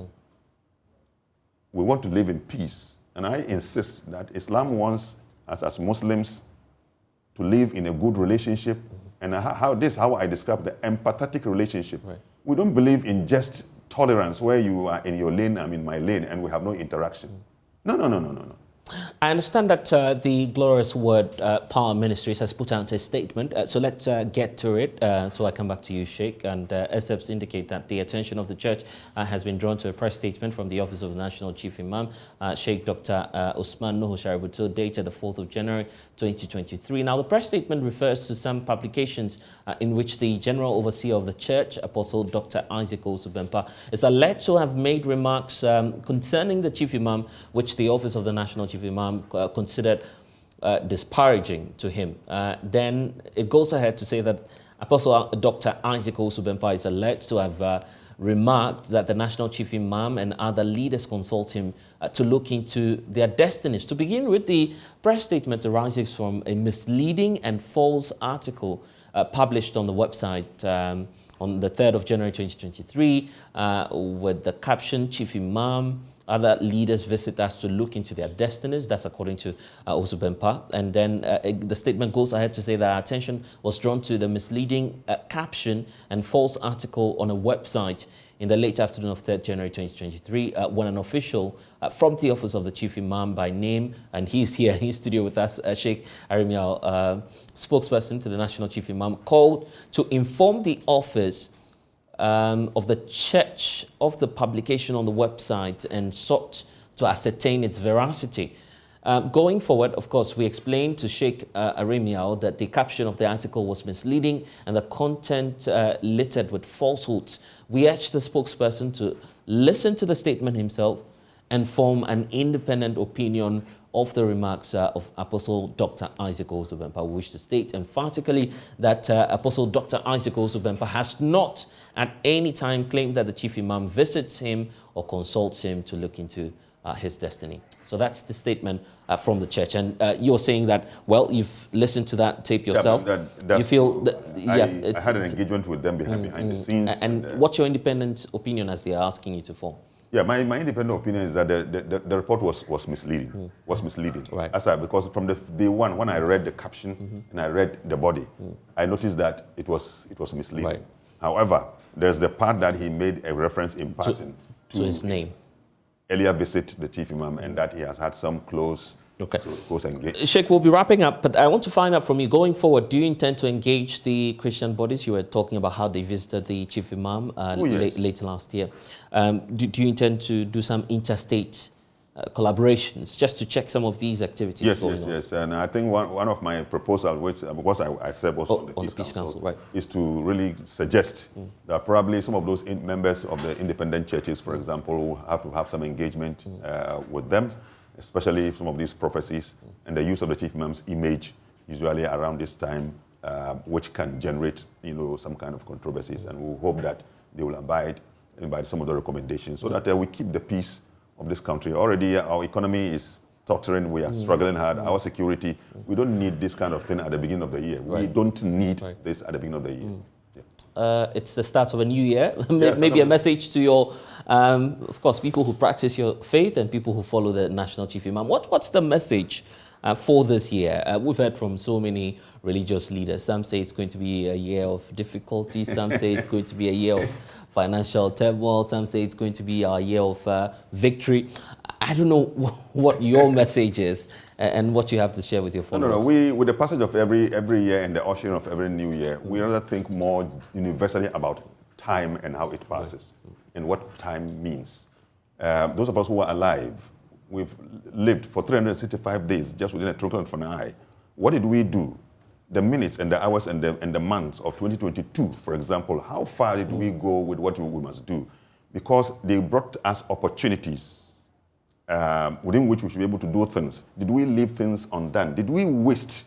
we want to live in peace. And I insist that Islam wants us as Muslims to live in a good relationship. And how I describe the empathetic relationship. Right. We don't believe in just tolerance where you are in your lane, I'm in my lane, and we have no interaction. No. I understand that the Glorious Word Power Ministries has put out a statement. So let's get to it. So I come back to you, Sheikh. And SEPs indicate that the attention of the church has been drawn to a press statement from the Office of the National Chief Imam, Sheikh Dr. Usman Nuhu Shaributu, dated the 4th of January 2023. Now, the press statement refers to some publications in which the General Overseer of the Church, Apostle Dr. Isaac Osubempa, is alleged to have made remarks concerning the Chief Imam, which the Office of the National Chief Imam considered disparaging to him. Then it goes ahead to say that Apostle Dr. Isaac Osubempa is alleged to have remarked that the National Chief Imam and other leaders consult him to look into their destinies. To begin with, the press statement arises from a misleading and false article published on the website on the 3rd of January 2023 with the caption, Chief Imam, other leaders visit us to look into their destinies. That's according to Osubempa. And then the statement goes ahead to say that our attention was drawn to the misleading caption and false article on a website in the late afternoon of 3rd January 2023 when an official from the Office of the Chief Imam by name, and he's here in studio with us, Sheikh Arimiao, spokesperson to the National Chief Imam, called to inform the office of the church of the publication on the website and sought to ascertain its veracity. Going forward, of course, we explained to Sheikh Arimiao that the caption of the article was misleading and the content littered with falsehoods. We urged the spokesperson to listen to the statement himself and form an independent opinion of the remarks of Apostle Dr. Isaac Osubempa. We wish to state emphatically that Apostle Dr. Isaac Osubempa has not at any time claimed that the Chief Imam visits him or consults him to look into his destiny. So that's the statement from the church. And you're saying that, well, you've listened to that tape yourself. Yeah, you feel that, I had an engagement with them behind the scenes. And what's your independent opinion as they are asking you to form? Yeah, my independent opinion is that the report was misleading. Was misleading. Right. Because from the day one, when I read the caption and I read the body, I noticed that it was misleading. Right. However, there's the part that he made a reference in passing to his name. Earlier visit the Chief Imam, and that he has had some close engagement. Sheikh, we'll be wrapping up, but I want to find out from you, going forward, do you intend to engage the Christian bodies? You were talking about how they visited the Chief Imam later last year. Do you intend to do some interstate collaborations just to check some of these activities going on? Yes. And I think one of my proposals, which because I serve also on the Peace Council, right, is to really suggest that probably some of those members of the independent churches, for example, will have to have some engagement with them, especially some of these prophecies and the use of the Chief Imam's image, usually around this time, which can generate, some kind of controversies. And we hope that they will abide by some of the recommendations so that we keep the peace of this country. Already our economy is tottering, we are struggling hard, our security, we don't need this kind of thing at the beginning of the year. We don't need this at the beginning of the year. It's the start of a new year. Maybe a message to your, of course, people who practice your faith and people who follow the National Chief Imam. What's the message for this year? We've heard from so many religious leaders. Some say it's going to be a year of difficulty. Some say it's going to be a year of financial turmoil. Some say it's going to be a year of victory. I don't know what your message is and what you have to share with your followers. No. We, with the passage of every year and the ushering of every new year, we rather think more universally about time and how it passes and what time means. Those of us who are alive, we've lived for 365 days just within a twinkle of an eye. What did we do? The minutes and the hours and the months of 2022, for example, how far did we go with what we must do? Because they brought us opportunities within which we should be able to do things. Did we leave things undone? Did we waste?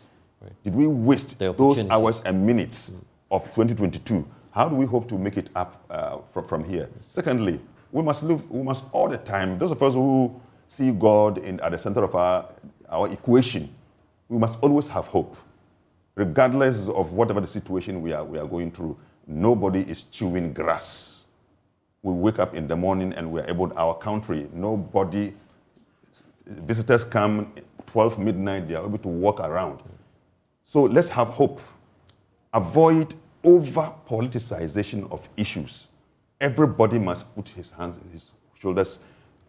Did we waste those hours and minutes of 2022? How do we hope to make it up from here? Secondly, we must all the time, those of us who see God at the center of our equation, we must always have hope. Regardless of whatever the situation we are going through, nobody is chewing grass. We wake up in the morning and we are able, our country, nobody, visitors come 12 midnight, they are able to walk around. So let's have hope. Avoid over-politicization of issues. Everybody must put his hands and his shoulders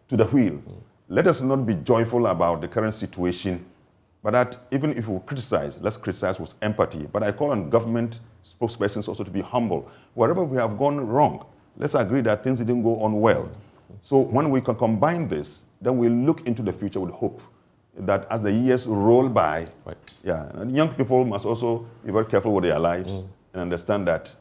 to the wheel. Let us not be joyful about the current situation, but that even if we criticize, let's criticize with empathy. But I call on government spokespersons also to be humble. Wherever we have gone wrong, let's agree that things didn't go on well. So when we can combine this, then we look into the future with hope that as the years roll by, and young people must also be very careful with their lives and understand that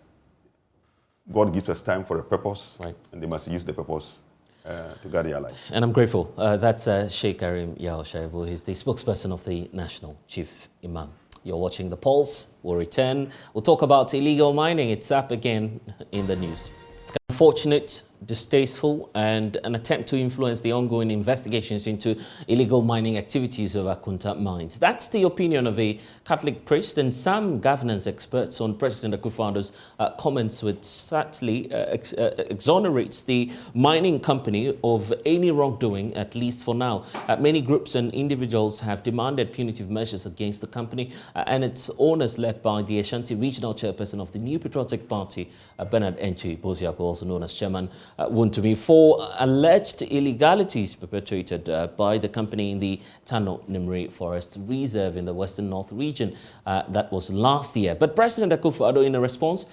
God gives us time for a purpose, and they must use the purpose to guide their life. And I'm grateful. That's Sheikh Karim Yao Shaibu. He's the spokesperson of the National Chief Imam. You're watching The Pulse. We'll return. We'll talk about illegal mining. It's up again in the news. It's unfortunate, distasteful, and an attempt to influence the ongoing investigations into illegal mining activities of Akunta mines. That's the opinion of a Catholic priest and some governance experts on President Akufo-Addo's comments, which certainly exonerates the mining company of any wrongdoing, at least for now. Many groups and individuals have demanded punitive measures against the company and its owners, led by the Ashanti Regional Chairperson of the New Patriotic Party, Bernard Enchi Boziako, also known as Chairman Wontumi, for alleged illegalities perpetrated by the company in the Tano Nimri Forest Reserve in the Western North region. That was last year. But President Akufo-Addo, in a response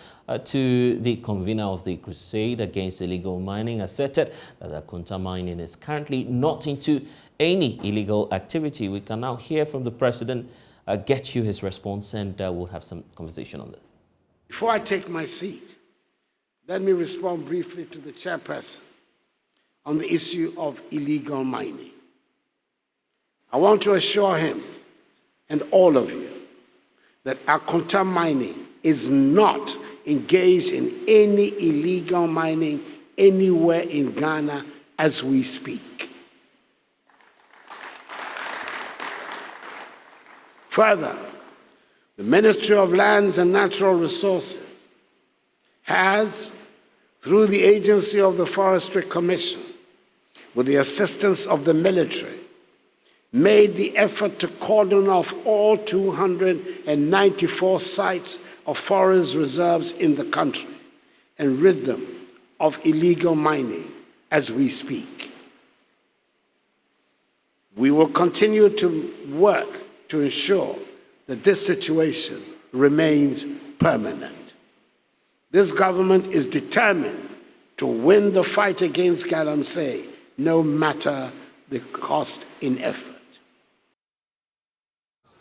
to the convener of the crusade against illegal mining, asserted that Akunta mining is currently not into any illegal activity. We can now hear from the president, get you his response, and we'll have some conversation on this. Before I take my seat, let me respond briefly to the chairperson on the issue of illegal mining. I want to assure him and all of you that Akunta mining is not engaged in any illegal mining anywhere in Ghana as we speak. Further, the Ministry of Lands and Natural Resources has, through the agency of the Forestry Commission, with the assistance of the military, made the effort to cordon off all 294 sites of forest reserves in the country and rid them of illegal mining as we speak. We will continue to work to ensure that this situation remains permanent. This government is determined to win the fight against galamsey, no matter the cost in effort.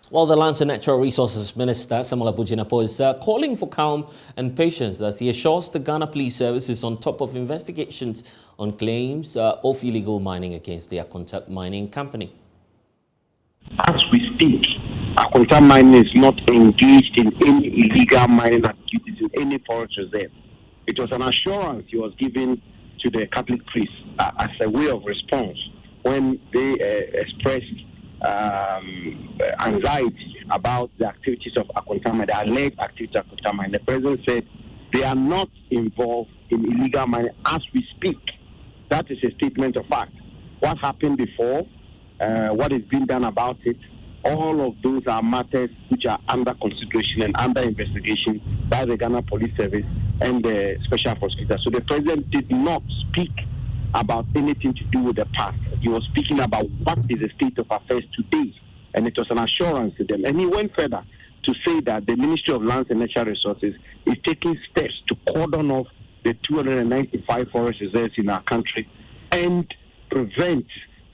Well, the Lands and Natural Resources Minister, Samuel Abujinapo, is calling for calm and patience as he assures the Ghana Police Service is on top of investigations on claims of illegal mining against the Akunta Mining Company. As we speak, Akunta Mining is not engaged in any illegal mining activities in any forest reserve. It was an assurance he was given to the Catholic priests as a way of response when they expressed anxiety about the activities of Akunta Mining, the alleged activities of Akunta Mining. The president said they are not involved in illegal mining as we speak. That is a statement of fact. What happened before, what is being done about it, all of those are matters which are under consideration and under investigation by the Ghana Police Service and the Special Prosecutor. So the President did not speak about anything to do with the past. He was speaking about what is the state of affairs today, and it was an assurance to them. And he went further to say that the Ministry of Lands and Natural Resources is taking steps to cordon off the 295 forest reserves in our country and prevent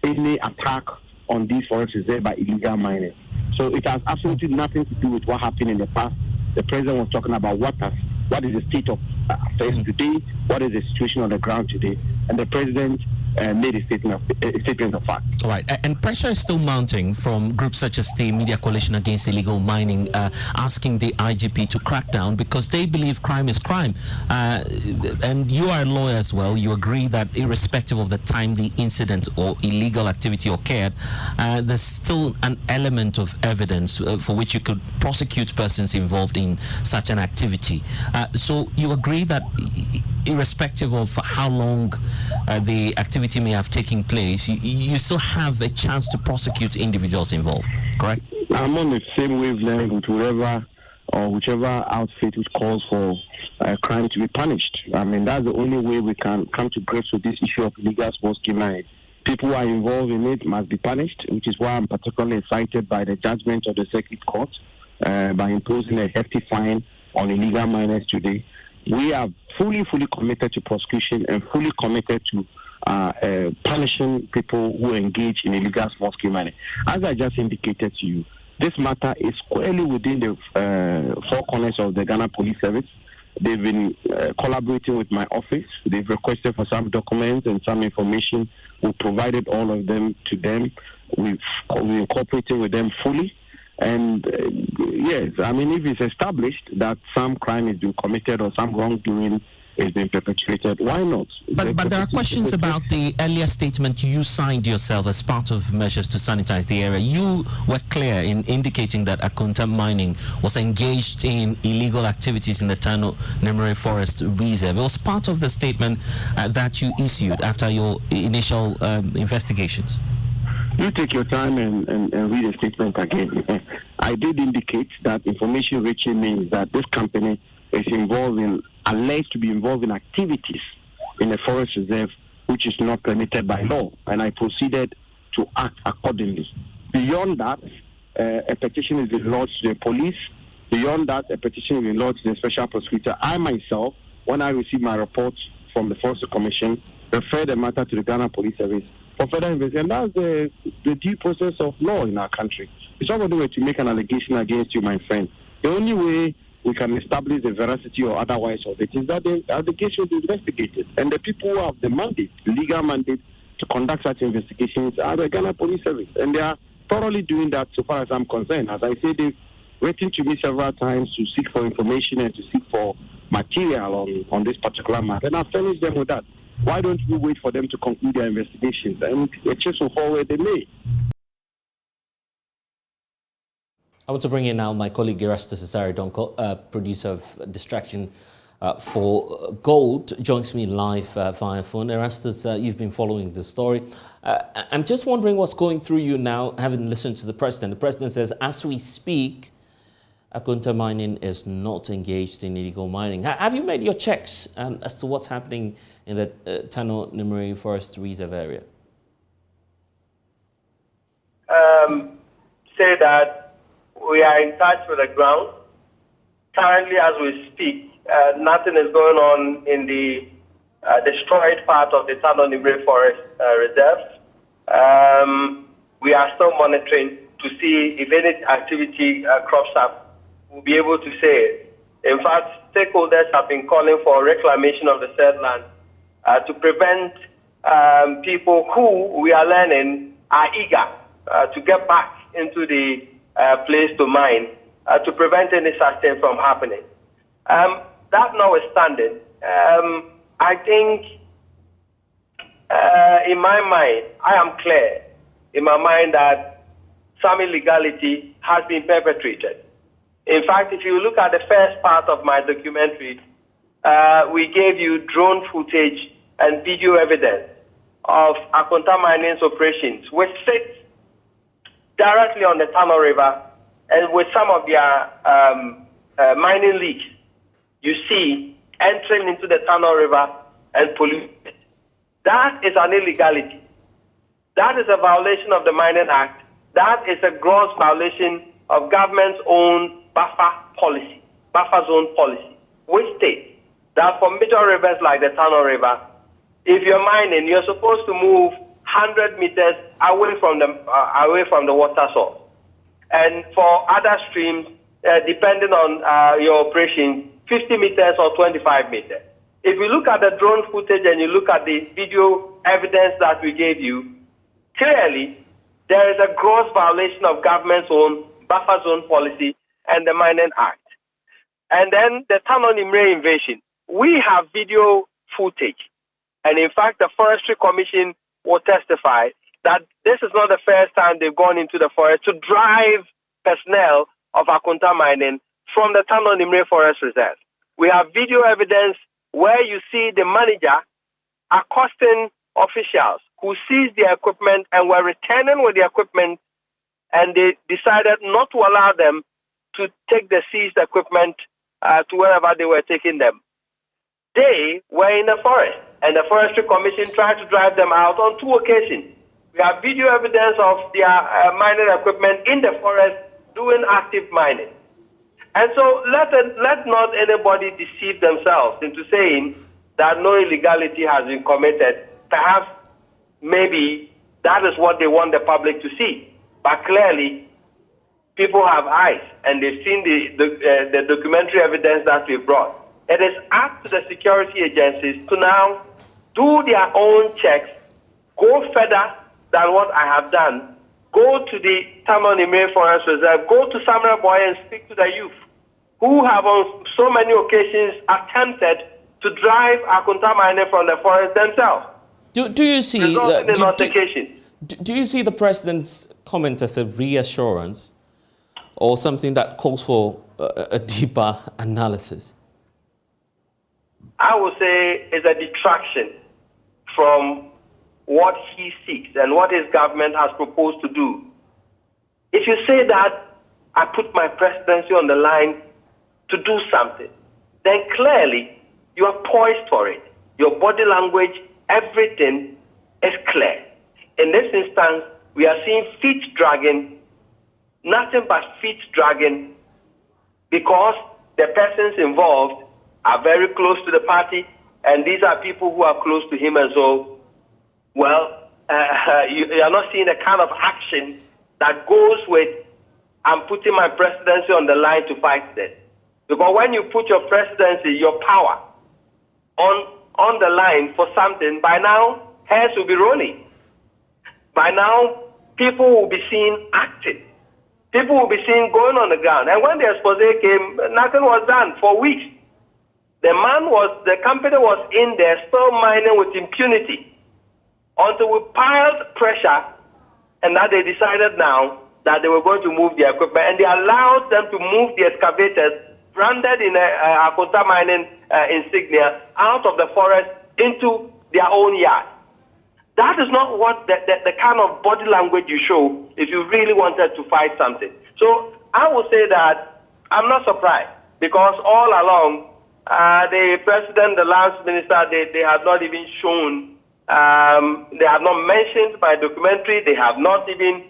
any attack on these forest reserves by illegal mining. So it has absolutely nothing to do with what happened in the past. The President was talking about what is the state of affairs today, what is the situation on the ground today, and the President made a statement of fact. All right, and pressure is still mounting from groups such as the Media Coalition Against Illegal Mining, asking the IGP to crack down because they believe crime is crime. And you are a lawyer as well. You agree that irrespective of the time the incident or illegal activity occurred, there's still an element of evidence for which you could prosecute persons involved in such an activity. So you agree that irrespective of how long the activity may have taken place, you still have a chance to prosecute individuals involved, correct? I'm on the same wavelength with whichever outfit which calls for crime to be punished. I mean, that's the only way we can come to grips with this issue of illegal small-scale mining. People who are involved in it must be punished, which is why I'm particularly excited by the judgment of the Circuit Court by imposing a hefty fine on illegal miners today. We are fully committed to prosecution and fully committed to punishing people who engage in illegal small-scale mining. As I just indicated to you, this matter is squarely within the four corners of the Ghana Police Service. They've been collaborating with my office. They've requested for some documents and some information. We provided all of them to them. We're cooperating with them fully. And yes, I mean, if it's established that some crime is being committed or some wrongdoing is being perpetrated, why not? But there are questions about the earlier statement you signed yourself as part of measures to sanitize the area. You were clear in indicating that Akunta Mining was engaged in illegal activities in the Tano Nemere Forest Reserve. It was part of the statement that you issued after your initial investigations. You take your time and read the statement again. I did indicate that information reaching me is that this company is alleged to be involved in activities in a forest reserve which is not permitted by law, and I proceeded to act accordingly. Beyond that, a petition is been lodged to the police. Beyond that, a petition is been lodged to the Special Prosecutor. I myself, when I received my reports from the Forest Commission, referred the matter to the Ghana Police Service for further investigation. And that's the due process of law in our country. If somebody were to make an allegation against you, my friend, the only way we can establish the veracity or otherwise of it is that the allegation is investigated. And the people who have the mandate, the legal mandate to conduct such investigations are the Ghana Police Service. And they are thoroughly doing that so far as I'm concerned. As I say, they've written to me several times to seek for information and to seek for material on this particular matter. And I've furnished them with that. Why don't we wait for them to conclude their investigations and the chase will fall where they may? I want to bring in now my colleague Erastus Asari Donko, producer of Distraction for Gold, joins me live via phone. Erastus, you've been following the story. I'm just wondering what's going through you now, having listened to the President. The President says, as we speak, Akunta Mining is not engaged in illegal mining. Have you made your checks as to what's happening in the Tano Nemere Forest Reserve area? Say that we are in touch with the ground. Currently, as we speak, nothing is going on in the destroyed part of the Tano Nemere Forest Reserve. We are still monitoring to see if any activity crops up. We'll be able to say it. In fact, stakeholders have been calling for reclamation of the said land to prevent people who we are learning are eager to get back into the place to mine to prevent any such thing from happening. That notwithstanding, I think in my mind, I am clear in my mind that some illegality has been perpetrated. In fact, if you look at the first part of my documentary, we gave you drone footage and video evidence of Akunta Mining's operations, which sits directly on the Tano River, and with some of their mining leaks, you see entering into the Tano River and polluting it. That is an illegality. That is a violation of the Mining Act. That is a gross violation of government's own buffer zone policy, which states that for major rivers like the Tano River, if you're mining, you're supposed to move 100 meters away from the water source. And for other streams, depending on your operation, 50 meters or 25 meters. If you look at the drone footage and you look at the video evidence that we gave you, clearly there is a gross violation of government's own buffer zone policy and the Mining Act. And then the Tano Nimre invasion. We have video footage. And in fact, the Forestry Commission will testify that this is not the first time they've gone into the forest to drive personnel of Akunta mining from the Tano Nimre Forest Reserve. We have video evidence where you see the manager accosting officials who seized their equipment and were returning with the equipment, and they decided not to allow them to take the seized equipment to wherever they were taking them. They were in the forest, and the Forestry Commission tried to drive them out on 2 occasions. We have video evidence of their mining equipment in the forest doing active mining. And so let not anybody deceive themselves into saying that no illegality has been committed. Perhaps, maybe, that is what they want the public to see. But clearly, people have eyes, and they've seen the documentary evidence that we brought. It is up to the security agencies to now do their own checks, go further than what I have done, go to the Tano Nimre Forest Reserve, go to Samra Boy and speak to the youth who have on so many occasions attempted to drive Akunta mining from the forest themselves. Do you see do you see the president's comment as a reassurance or something that calls for a deeper analysis? I would say it's a detraction from what he seeks and what his government has proposed to do. If you say that I put my presidency on the line to do something, then clearly you are poised for it. Your body language, everything is clear. In this instance, we are seeing feet dragging, nothing but feet dragging, because the persons involved are very close to the party, and these are people who are close to him, and so, well, you are not seeing the kind of action that goes with, I'm putting my presidency on the line to fight this. Because when you put your presidency, your power, on the line for something, by now, hairs will be rolling. By now, people will be seen acting. People will be seen going on the ground. And when the expose came, nothing was done for weeks. The company was in there still mining with impunity until we piled pressure, and that they decided now that they were going to move their equipment, and they allowed them to move the excavators branded in Akunta mining insignia out of the forest into their own yard. That is not what the kind of body language you show if you really wanted to fight something. So I would say that I'm not surprised, because all along, the president, the lands minister, they have not even shown, they have not mentioned my documentary, they have not even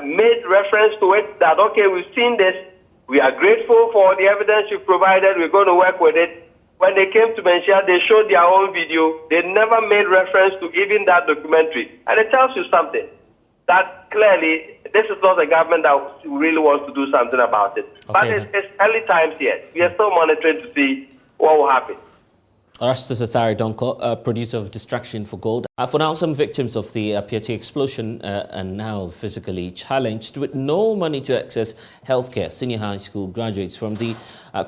made reference to it, that, okay, we've seen this, we are grateful for the evidence you provided, we're going to work with it. When they came to Benshia, they showed their own video, they never made reference to even that documentary. And it tells you something, that clearly this is not a government that really wants to do something about it. Okay, but it's early times yet. We are still monitoring to see what will happen. Arrested Asari Donko, producer of Distraction for Gold. For now, some victims of the PRT explosion are now physically challenged with no money to access healthcare. Senior high school graduates from the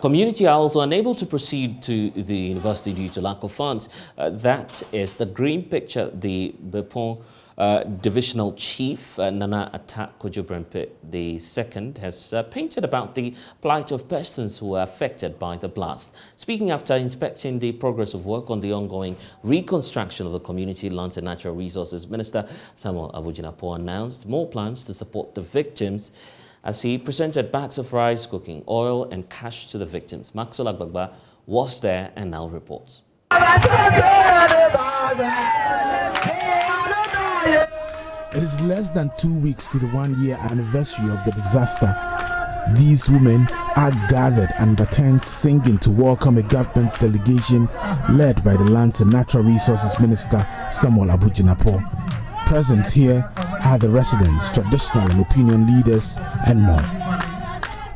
community are also unable to proceed to the university due to lack of funds. That is the green picture the Bepon Divisional Chief Nana Atta Kojobrempe II has painted about the plight of persons who were affected by the blast. Speaking after inspecting the progress of work on the ongoing reconstruction of the community Lands and Natural Resources Minister Samuel Abujinapo announced more plans to support the victims as he presented bags of rice, cooking oil and cash to the victims. Maxwell Agbagba was there and now reports. It is less than 2 weeks to the 1-year anniversary of the disaster. These women are gathered under tents singing to welcome a government delegation led by the Lands and Natural Resources Minister Samuel Abujinapo. Present here are the residents, traditional and opinion leaders, and more.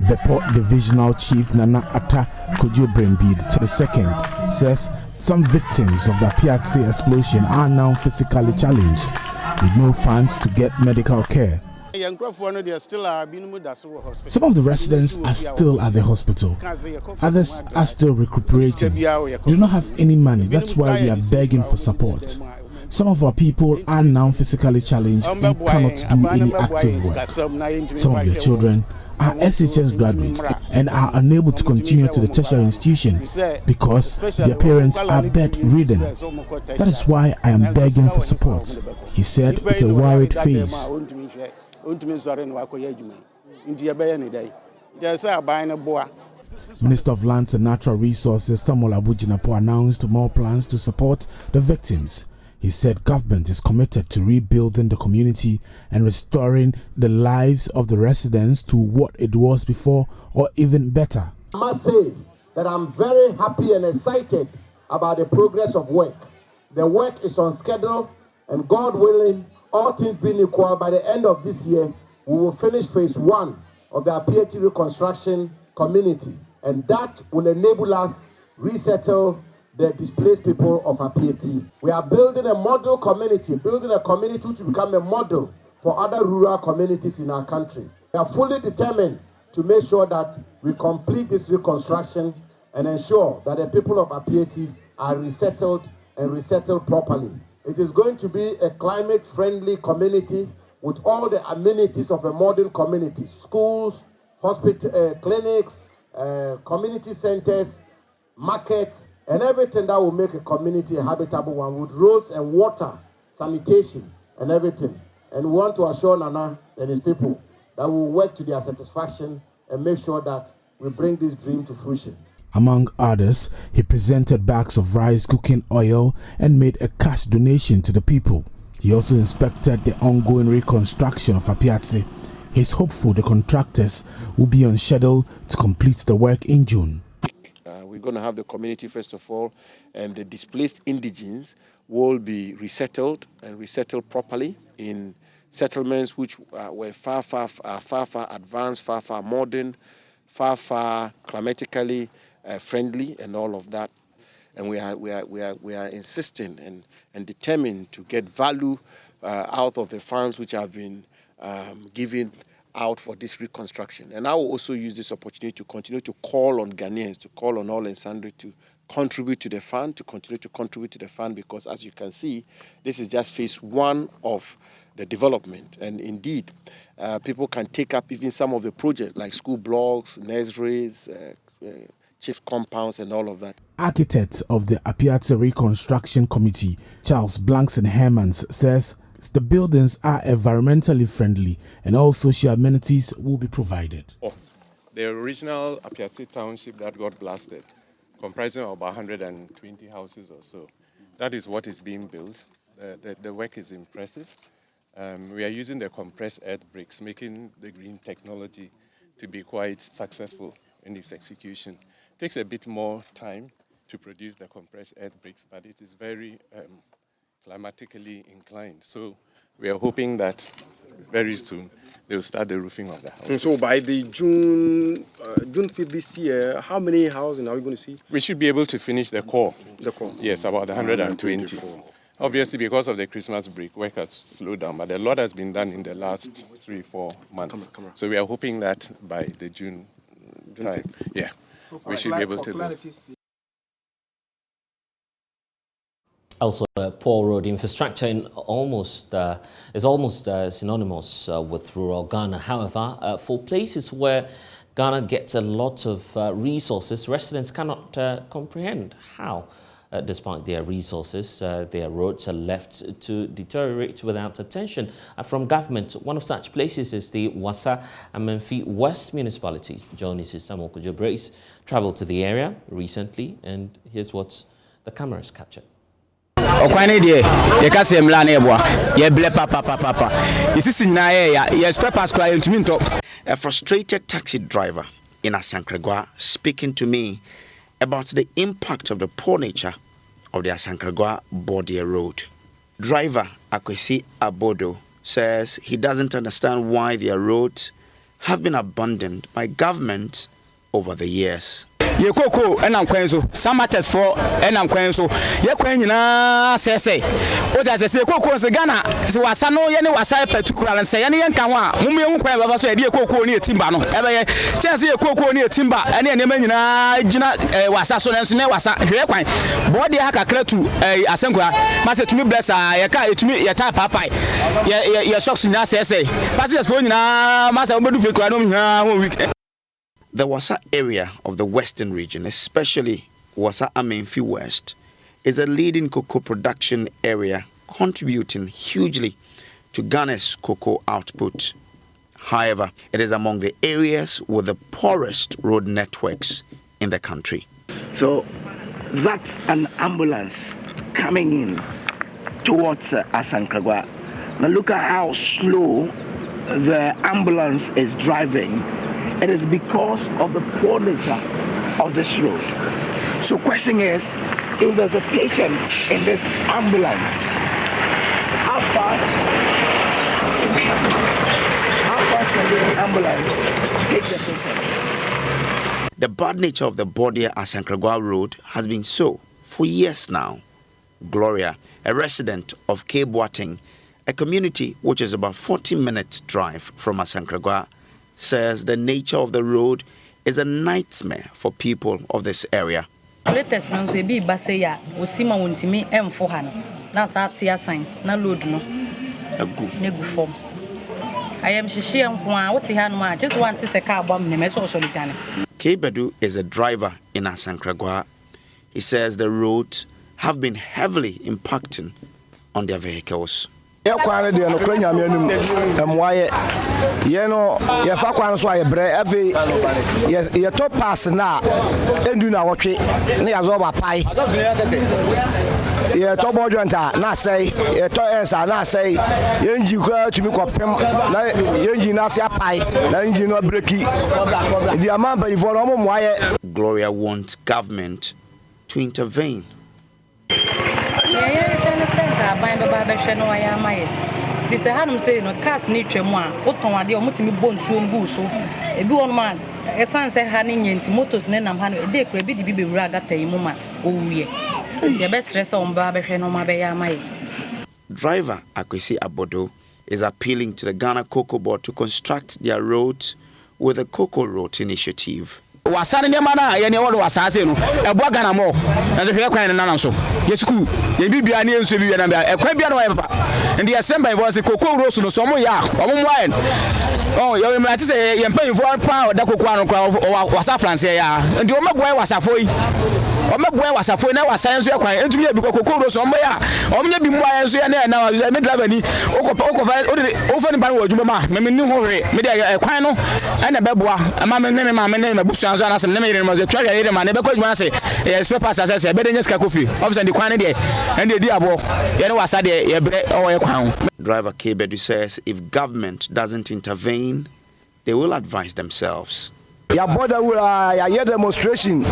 The Port Divisional Chief Nana Atta Kojo Brembi II says some victims of the Piazzi explosion are now physically challenged with no funds to get medical care. Some of the residents are still at the hospital. Others are still recuperating. They do not have any money. That's why we are begging for support. Some of our people are now physically challenged and cannot do any active work. Some of their children are SHS graduates and are unable to continue to the tertiary institution because their parents are bedridden. That is why I am begging for support, he said with a worried face. Minister of Lands and Natural Resources Samuel Abujinapo announced more plans to support the victims. He said government is committed to rebuilding the community and restoring the lives of the residents to what it was before or even better. I must say that I'm very happy and excited about the progress of work. The work is on schedule, and God willing, all things being equal, by the end of this year, we will finish phase 1 of the PAT reconstruction community, and that will enable us resettle the displaced people of Apieti. We are building a model community, building a community to become a model for other rural communities in our country. We are fully determined to make sure that we complete this reconstruction and ensure that the people of Apieti are resettled and resettled properly. It is going to be a climate-friendly community with all the amenities of a modern community: schools, hospital, clinics, community centers, markets, and everything that will make a community a habitable one, with roads and water, sanitation, and everything. And we want to assure Nana and his people that we will work to their satisfaction and make sure that we bring this dream to fruition. Among others, he presented bags of rice, cooking oil, and made a cash donation to the people. He also inspected the ongoing reconstruction of Apiazzi. He's hopeful the contractors will be on schedule to complete the work in June. We're going to have the community first of all, and the displaced indigents will be resettled and resettled properly in settlements which were far advanced, far modern, far climatically friendly, and all of that. And we are insisting and determined to get value out of the funds which have been given out for this reconstruction. And I will also use this opportunity to continue to call on Ghanaians, to call on all and sundry to contribute to the fund, because as you can see, this is just phase 1 of the development. And indeed, people can take up even some of the projects like school blocks, nurseries, chief compounds, and all of that. Architect of the Apiazzi Reconstruction Committee, Charles Blankson Hermans, says the buildings are environmentally friendly and all social amenities will be provided. The original Apiazzi township that got blasted, comprising of about 120 houses or so, that is what is being built. The work is impressive. We are using the compressed earth bricks, making the green technology to be quite successful in this execution. It takes a bit more time to produce the compressed earth bricks, but it is very climatically inclined. So we are hoping that very soon they will start the roofing of the house. And so by the June 5th this year, how many houses are we going to see? We should be able to finish the core. The core? Yes, about 120. Obviously, because of the Christmas break, work has slowed down, but a lot has been done in the last 3-4 months. So we are hoping that by the June time, we should be able to do. Also, poor road infrastructure is almost synonymous with rural Ghana. However, for places where Ghana gets a lot of resources, residents cannot comprehend how Despite their resources, their roads are left to deteriorate without attention from government. One of such places is the Wasa Amenfi West Municipality. JoyNews' Samuel Kojo traveled to the area recently, and here's what the cameras captured. A frustrated taxi driver in Asankragwa speaking to me about the impact of the poor nature of the Asankragwa Bordia Road. Driver Akwesi Abodo says he doesn't understand why their roads have been abandoned by government over the years. Ye koko enam kwenso samates for enam kwenso ye kwenyina sese o ja sese koko se Ghana se wasa no ye ne wasa particular se ye ne yenka ho a mumye hu kwan baba so ye de koko ni etimba no ebe ye chance ye koko ni etimba ene ne manyina gina wasa so nenso ne wasa hwe kwan body ha kakra tu asenkwa ma se tumi blessa ye ka etumi ye ta papai ye socks na sese passengers for nyina ma se obedu fe kwa no hwa ho week. The Wasa area of the western region, especially Wasa Amenfi West, is a leading cocoa production area, contributing hugely to Ghana's cocoa output. However, it is among the areas with the poorest road networks in the country. So that's an ambulance coming in towards Asankragwa. Now look at how slow the ambulance is driving. It is because of the poor nature of this road. So question is, if there's a patient in this ambulance, how fast can the ambulance take the patient? The bad nature of the Bordia Asankragwa Road has been so for years now. Gloria, a resident of Cape Wating, a community which is about 40 minutes drive from Asankragwa, says the nature of the road is a nightmare for people of this area. I am just want to say Kebedu is a driver in Asankragwa. He says the roads have been heavily impacting on their vehicles. Ye kwan de no kranya me anum emwaye ye no ye fa kwan so aye bre afi ye to pass na endu na wotwe na ya zo ba pai ye to bodwanta na say ye to ensa na say ye nji kwa tumi kopem na ye nji na se apai na nji no breki di amamba ivoro mo mwaye. Gloria wants government to intervene. This Hanum say no cast nature moi, Otomadi or Mutimi Bon soon buso. A be one man, a son say Hanning into motors Nenam Han, a day could be the baby raga muma. Oh, yeah. Your best rest on Barbara no Mabaya. Driver Akwesi Abodo is appealing to the Ghana Cocoa Board to construct their roads with a Cocoa Road initiative. Wasane ne mana ye ne wodo wasase no ebo Ghana mo na so hwe kwan na so yesuku ye bibia ne enso bibia na bia ekwan bia no wa papa ndi asemba voice Cocoa Road no so mo ya omo mo oh ye me ati say ye mpanyimfo pa oda Cocoa no kwa wasa France ya ndi o meboy wasafo yi o meboy wasafo na wasan so ekwan entumi ya bi Cocoa Road so mo ya o nya bi mo ayan so ya na me driver ni o fa ni ban wo adwuma ma me ni ho hwe me de ekwan no na beboa ama me me busu anzo anasem na me yire mo ze twa yire ma na be ko adwuma se e spare pass asese be de nyeska kofi officer ndi kwan de and di abo ye ne wasa de ye bre o ye kwan. Driver Kebedu says if government doesn't intervene, they will advise themselves. Ya border ya ye demonstration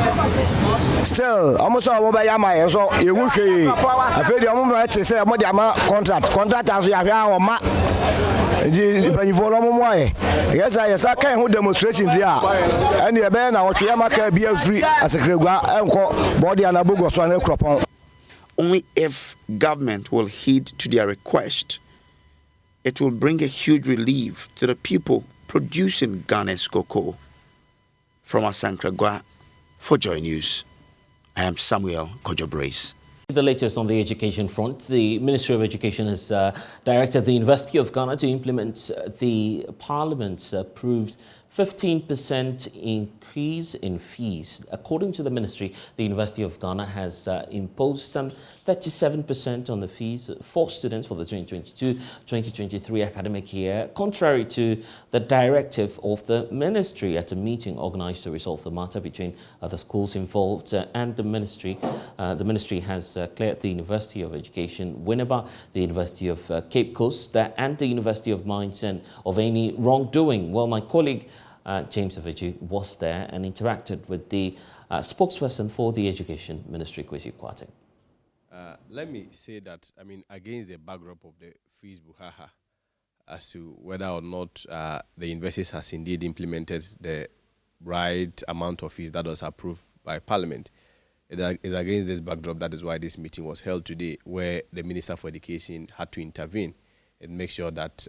still almost all over yama so ye wu hwe afedi omo te say mo de ama contract aso ya hwa o ma di banifo no mo aye yes I kan hu demonstration dia and ye be na wotwe yama ka bia free Asankragwa enko border na bogo so na kropon. Only if government will heed to their request, it will bring a huge relief to the people producing Ghana's cocoa. From Asankragwa, for JoyNews, I am Samuel Kojo. The latest on the education front, the Ministry of Education has directed the University of Ghana to implement the Parliament's approved 15% increase in fees. According to the ministry, the University of Ghana has imposed some 37% on the fees for students for the 2022-2023 academic year, contrary to the directive of the ministry at a meeting organized to resolve the matter between the schools involved and the ministry. The ministry has cleared the University of Education, Winneba, the University of Cape Coast, and the University of Mines and of any wrongdoing. Well, my colleague James Aveji was there and interacted with the spokesperson for the Education Ministry, Kwesi Kwate. Let me say that, I mean, against the backdrop of the fees buhaha, as to whether or not the universities has indeed implemented the right amount of fees that was approved by Parliament, it is against this backdrop. That is why this meeting was held today, where the Minister for Education had to intervene and make sure that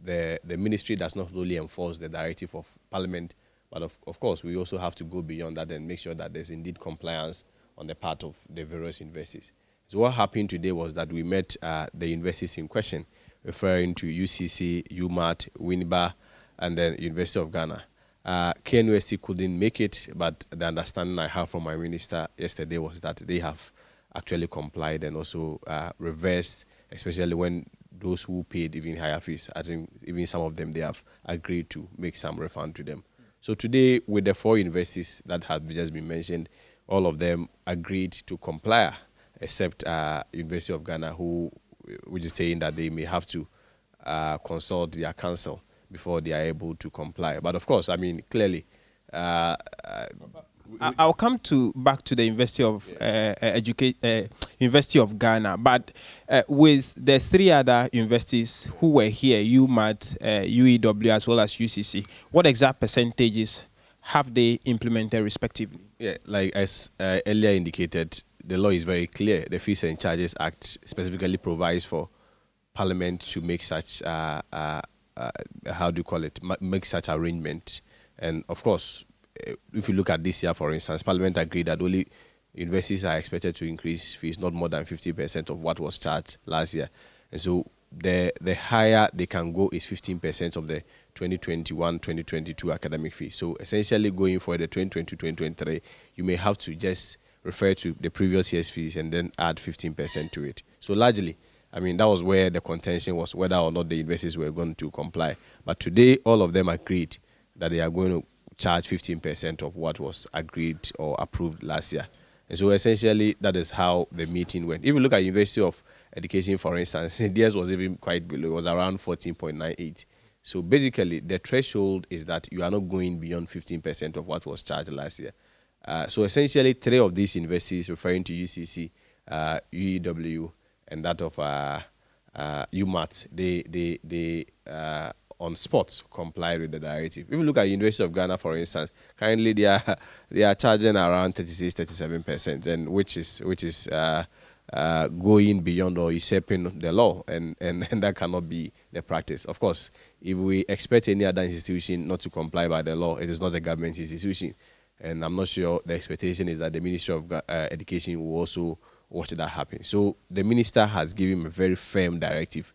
the ministry does not only enforce the directive of Parliament, but of course we also have to go beyond that and make sure that there's indeed compliance on the part of the various universities. So what happened today was that we met the universities in question, referring to UCC, UMAT, Winneba, and then University of Ghana. KNUST couldn't make it, but the understanding I have from my minister yesterday was that they have actually complied and also reversed, especially when those who paid even higher fees, I think even some of them, they have agreed to make some refund to them. So today, with the 4 universities that have just been mentioned, all of them agreed to comply, except University of Ghana, which is saying that they may have to consult their council before they are able to comply. But of course, I mean, clearly, I'll come back to the University of University of Ghana, but with the 3 other universities who were here, UMAT, UEW, as well as UCC, what exact percentages have they implemented respectively? Yeah, like as earlier indicated, the law is very clear. The Fees and Charges Act specifically provides for Parliament to make such how do you call it? Make such arrangement. And of course, if you look at this year, for instance, Parliament agreed that only universities are expected to increase fees not more than 50% of what was charged last year. And so the higher they can go is 15% of the 2021-2022 academic fee. So essentially going for the 2022-2023, you may have to just refer to the previous year's fees and then add 15% to it. So largely, I mean, that was where the contention was, whether or not the universities were going to comply. But today, all of them agreed that they are going to charge 15% of what was agreed or approved last year. And so essentially, that is how the meeting went. If you look at University of Education, for instance, theirs was even quite below. It was around 14.98. So basically, the threshold is that you are not going beyond 15% of what was charged last year. So essentially, 3 of these universities, referring to UCC, UEW, and that of UMAT, they on spots comply with the directive. If you look at University of Ghana, for instance, currently they are charging around 36-37%, and which is going beyond or usurping the law, and that cannot be the practice. Of course, if we expect any other institution not to comply by the law, it is not a government institution, and I'm not sure the expectation is that the Ministry of Education will also watch that happen. So the minister has given a very firm directive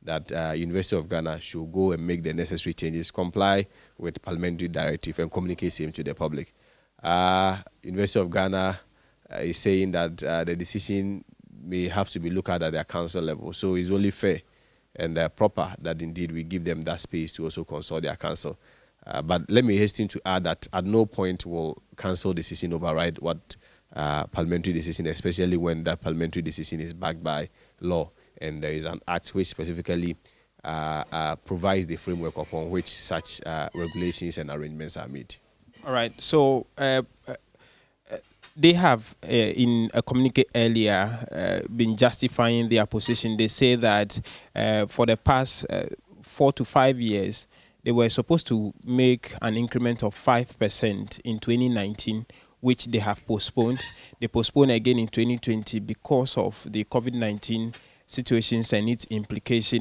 that University of Ghana should go and make the necessary changes, comply with parliamentary directive, and communicate same to the public. University of Ghana is saying that the decision may have to be looked at their council level. So it's only fair and proper that indeed we give them that space to also consult their council. But let me hasten to add that at no point will council decision override what parliamentary decision, especially when that parliamentary decision is backed by law. And there is an act which specifically provides the framework upon which such regulations and arrangements are made. All right. So they have, in a communique earlier, been justifying their position. They say that for the past 4 to 5 years, they were supposed to make an increment of 5% in 2019, which they have postponed. They postponed again in 2020 because of the COVID-19 situations and its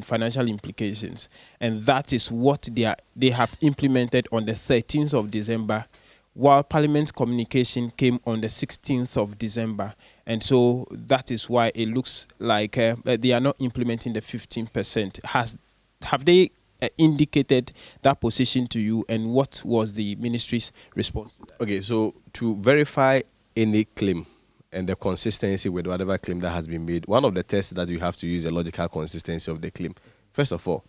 financial implications. And that is what they have implemented on the 13th of December, while Parliament communication came on the 16th of December. And so that is why it looks like they are not implementing the 15%. Have they indicated that position to you, and what was the ministry's response to that? Okay, so to verify any claim and the consistency with whatever claim that has been made, one of the tests that you have to use is the logical consistency of the claim. First of all,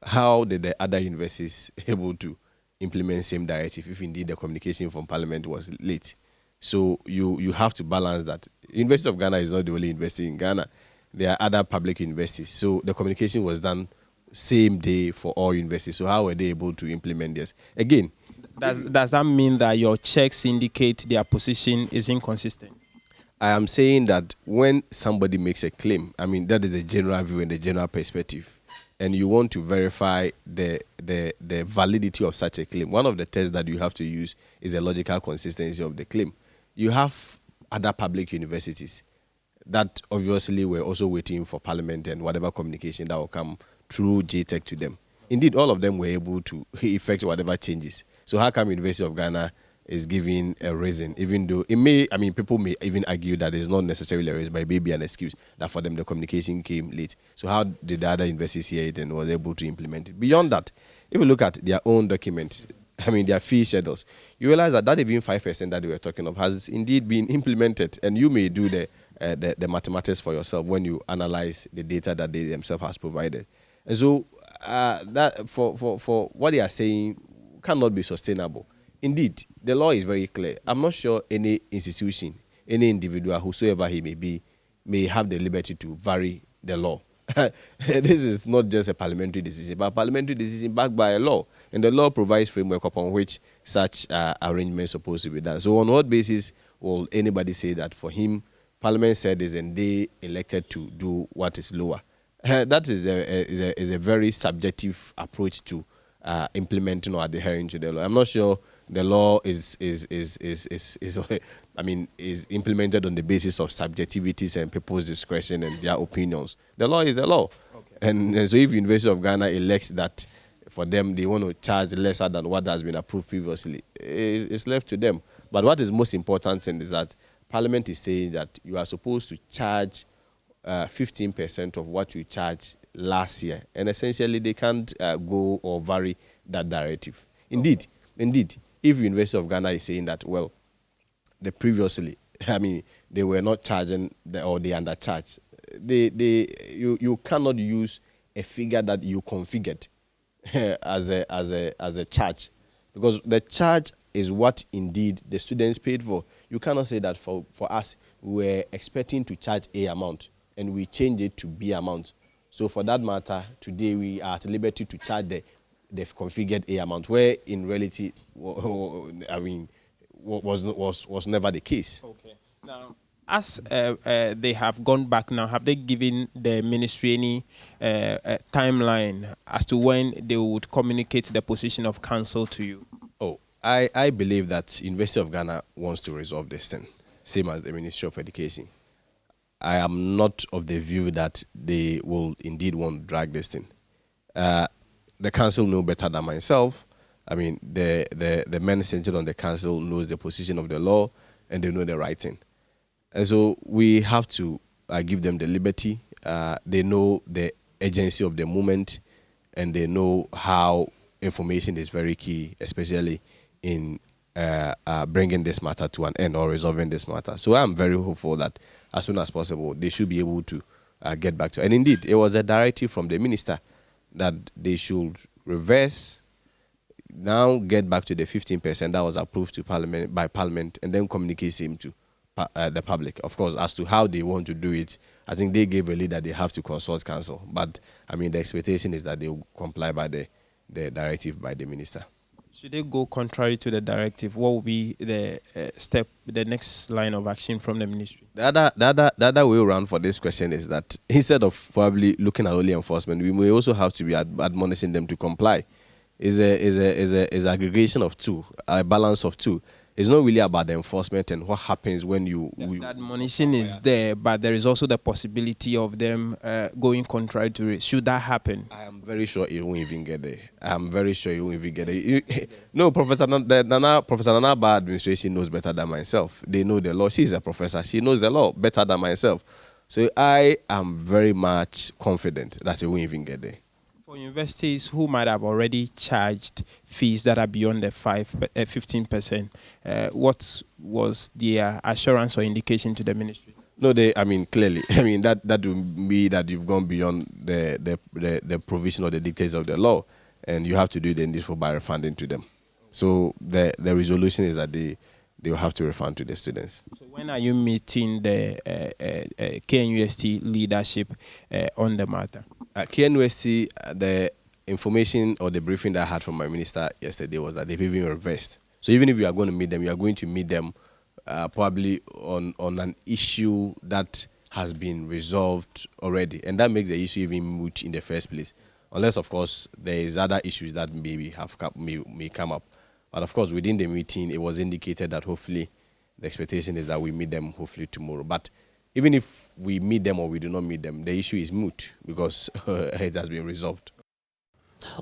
how did the other universities able to implement same directive if indeed the communication from Parliament was late? So you have to balance that. University of Ghana is not the only university in Ghana. There are other public universities. So the communication was done same day for all universities. So how were they able to implement this? Again, does that mean that your checks indicate their position is inconsistent? I am saying that when somebody makes a claim, I mean, that is a general view and a general perspective, and you want to verify the validity of such a claim, one of the tests that you have to use is a logical consistency of the claim. You have other public universities that obviously were also waiting for Parliament and whatever communication that will come through JTech to them. Indeed, all of them were able to effect whatever changes. So how come University of Ghana is giving a reason, even though it may, I mean, people may even argue that it's not necessarily a reason, but it may be an excuse that for them the communication came late. So how did the other universities hear it and was able to implement it? Beyond that, if you look at their own documents, I mean, their fee schedules, you realize that even 5% that they were talking of has indeed been implemented, and you may do the mathematics for yourself when you analyze the data that they themselves has provided. And so that for what they are saying cannot be sustainable. Indeed, the law is very clear. I'm not sure any institution, any individual, whosoever he may be, may have the liberty to vary the law. This is not just a parliamentary decision, but a parliamentary decision backed by a law. And the law provides framework upon which such arrangements are supposed to be done. So on what basis will anybody say that for him, Parliament said this and they elected to do what is lower? That is a very subjective approach to implementing or adhering to the law. I'm not sure the law is implemented on the basis of subjectivities and people's discretion and their opinions. The law is the law. Okay. And so if University of Ghana elects that for them they want to charge lesser than what has been approved previously, it's left to them. But what is most important is that Parliament is saying that you are supposed to charge 15% of what you charged last year, and essentially they can't go or vary that directive. Indeed, if University of Ghana is saying that, well, previously, I mean, they were not charging or they undercharged, you cannot use a figure that you configured as a charge, because the charge is what indeed the students paid for. You cannot say that for us we were expecting to charge A amount and we change it to B amount. So for that matter, today we are at liberty to charge the configured A amount, where in reality, I mean, was never the case. Okay. Now, as they have gone back now, have they given the ministry any timeline as to when they would communicate the position of council to you? Oh, I believe that University of Ghana wants to resolve this thing, same as the Ministry of Education. I am not of the view that they will indeed want to drag this thing. The council know better than myself. I mean, the men centered on the council knows the position of the law and they know the right thing. And so we have to give them the liberty. They know the urgency of the moment, and they know how information is very key, especially in bringing this matter to an end or resolving this matter. So I'm very hopeful that as soon as possible, they should be able to get back to it. And indeed, it was a directive from the minister that they should reverse, now get back to the 15% that was approved to by Parliament, and then communicate same to the public. Of course, as to how they want to do it, I think they gave a lead that they have to consult council. But, I mean, the expectation is that they will comply by the directive by the minister. Should they go contrary to the directive, what will be the the next line of action from the ministry? The other way around for this question is that instead of probably looking at only enforcement, we may also have to be admonishing them to comply. Is aggregation of two, a balance of two. It's not really about the enforcement and what happens when the admonition is there, but there is also the possibility of them going contrary to it. Should that happen? I am very sure it won't even get there. No, Professor Nana Ba administration knows better than myself. They know the law. She's a professor. She knows the law better than myself. So I am very much confident that it won't even get there. For universities who might have already charged fees that are beyond the 15%, what was their assurance or indication to the ministry? No, clearly, that would mean that you've gone beyond the provision or the dictates of the law, and you have to do it in this for by refunding to them. So the resolution is that they will have to refund to the students. So when are you meeting the KNUST leadership on the matter? KNUST, the information or the briefing that I had from my minister yesterday was that they've even reversed. So even if you are going to meet them, you are going to meet them probably on an issue that has been resolved already, and that makes the issue even moot in the first place. Unless, of course, there is other issues that may come up. But of course, within the meeting, it was indicated that hopefully the expectation is that we meet them hopefully tomorrow. But even if we meet them or we do not meet them, the issue is moot because it has been resolved.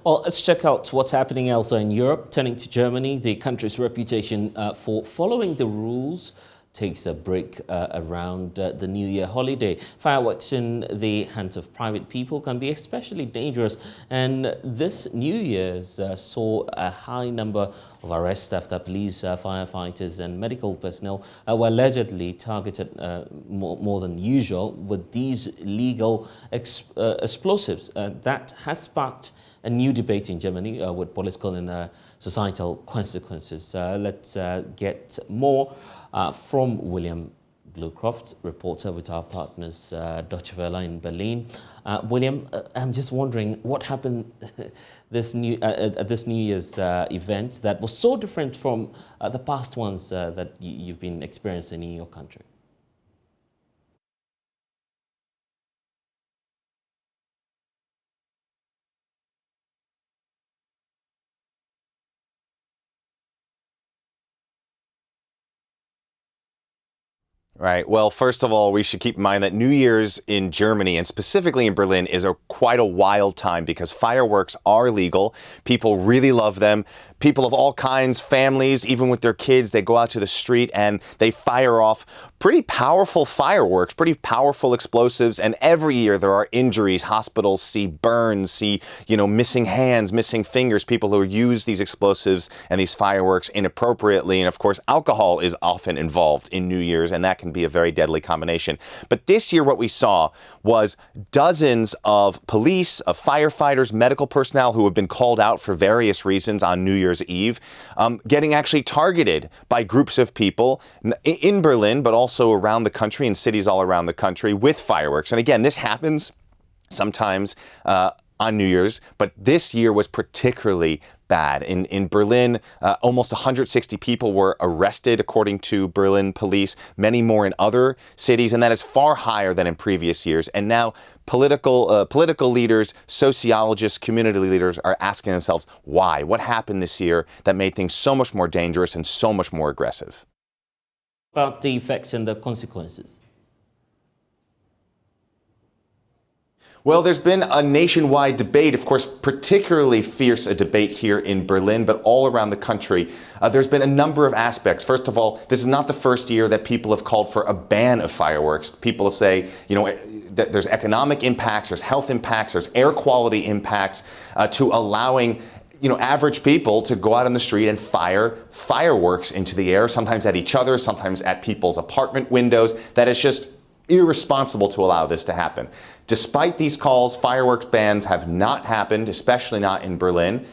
Well, let's check out what's happening elsewhere in Europe. Turning to Germany, the country's reputation for following the rules takes a break around the New Year holiday. Fireworks in the hands of private people can be especially dangerous, and this New Year's saw a high number of arrests after police, firefighters and medical personnel were allegedly targeted more than usual with these legal explosives. That has sparked a new debate in Germany with political and societal consequences. Let's get more from William Bluecroft, reporter with our partners Deutsche Welle in Berlin. William, I'm just wondering what happened at this New Year's event that was so different from the past ones that you've been experiencing in your country. Right. Well, first of all, we should keep in mind that New Year's in Germany and specifically in Berlin is quite a wild time because fireworks are legal. People really love them. People of all kinds, families, even with their kids, they go out to the street and they fire off pretty powerful fireworks, pretty powerful explosives. And every year there are injuries. Hospitals see burns, see, missing hands, missing fingers, people who use these explosives and these fireworks inappropriately. And of course, alcohol is often involved in New Year's, and that can be a very deadly combination. But this year what we saw was dozens of police, of firefighters, medical personnel who have been called out for various reasons on New Year's Eve, getting actually targeted by groups of people in Berlin, but also around the country, in cities all around the country, with fireworks. And again, this happens sometimes on New Year's, but this year was particularly bad. In Berlin, almost 160 people were arrested, according to Berlin police, many more in other cities, and that is far higher than in previous years. And now political leaders, sociologists, community leaders are asking themselves, why? What happened this year that made things so much more dangerous and so much more aggressive? About the effects and the consequences. Well, there's been a nationwide debate, of course, particularly fierce a debate here in Berlin, but all around the country. There's been a number of aspects. First of all, this is not the first year that people have called for a ban of fireworks. People say, that there's economic impacts, there's health impacts, there's air quality impacts to allowing average people to go out on the street and fire fireworks into the air, sometimes at each other, sometimes at people's apartment windows. That is just irresponsible to allow this to happen. Despite these calls, fireworks bans have not happened, especially not in Berlin.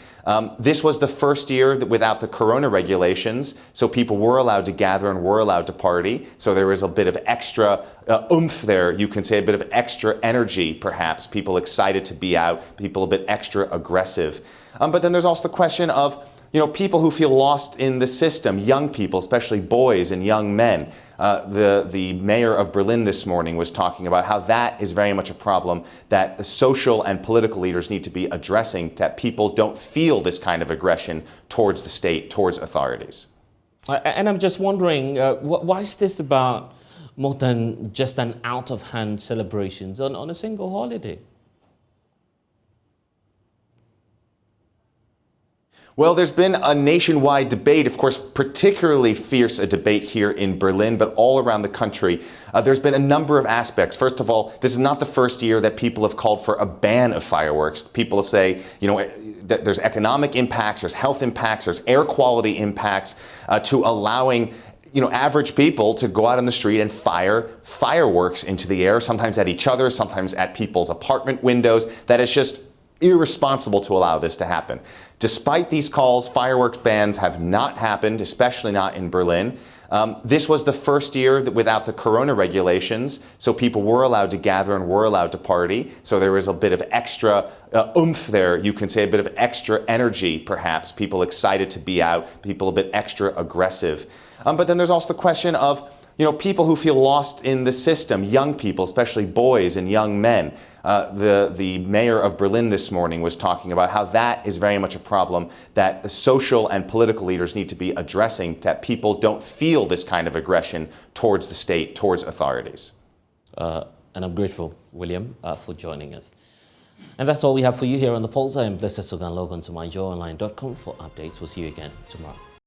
This was the first year without the corona regulations, so people were allowed to gather and were allowed to party. So there was a bit of extra oomph there, you can say, a bit of extra energy, perhaps. People excited to be out, people a bit extra aggressive. But then there's also the question of people who feel lost in the system, young people, especially boys and young men. The mayor of Berlin this morning was talking about how that is very much a problem that the social and political leaders need to be addressing, that people don't feel this kind of aggression towards the state, towards authorities. And I'm just wondering, why is this about more than just an out-of-hand celebrations on a single holiday? Well, there's been a nationwide debate, of course, particularly fierce a debate here in Berlin, but all around the country. There's been a number of aspects. First of all, this is not the first year that people have called for a ban of fireworks. People say, that there's economic impacts, there's health impacts, there's air quality impacts to allowing average people to go out on the street and fire fireworks into the air, sometimes at each other, sometimes at people's apartment windows. That is just irresponsible to allow this to happen. Despite these calls, fireworks bans have not happened, especially not in Berlin. This was the first year that without the corona regulations, so people were allowed to gather and were allowed to party. So there was a bit of extra oomph there, you can say, a bit of extra energy, perhaps. People excited to be out, people a bit extra aggressive. But then there's also the question of people who feel lost in the system, young people, especially boys and young men. The mayor of Berlin this morning was talking about how that is very much a problem that the social and political leaders need to be addressing, that people don't feel this kind of aggression towards the state, towards authorities. And I'm grateful, William, for joining us. And that's all we have for you here on The Pulse. I am Blessed Sogah. Log on to myjoyonline.com for updates. We'll see you again tomorrow.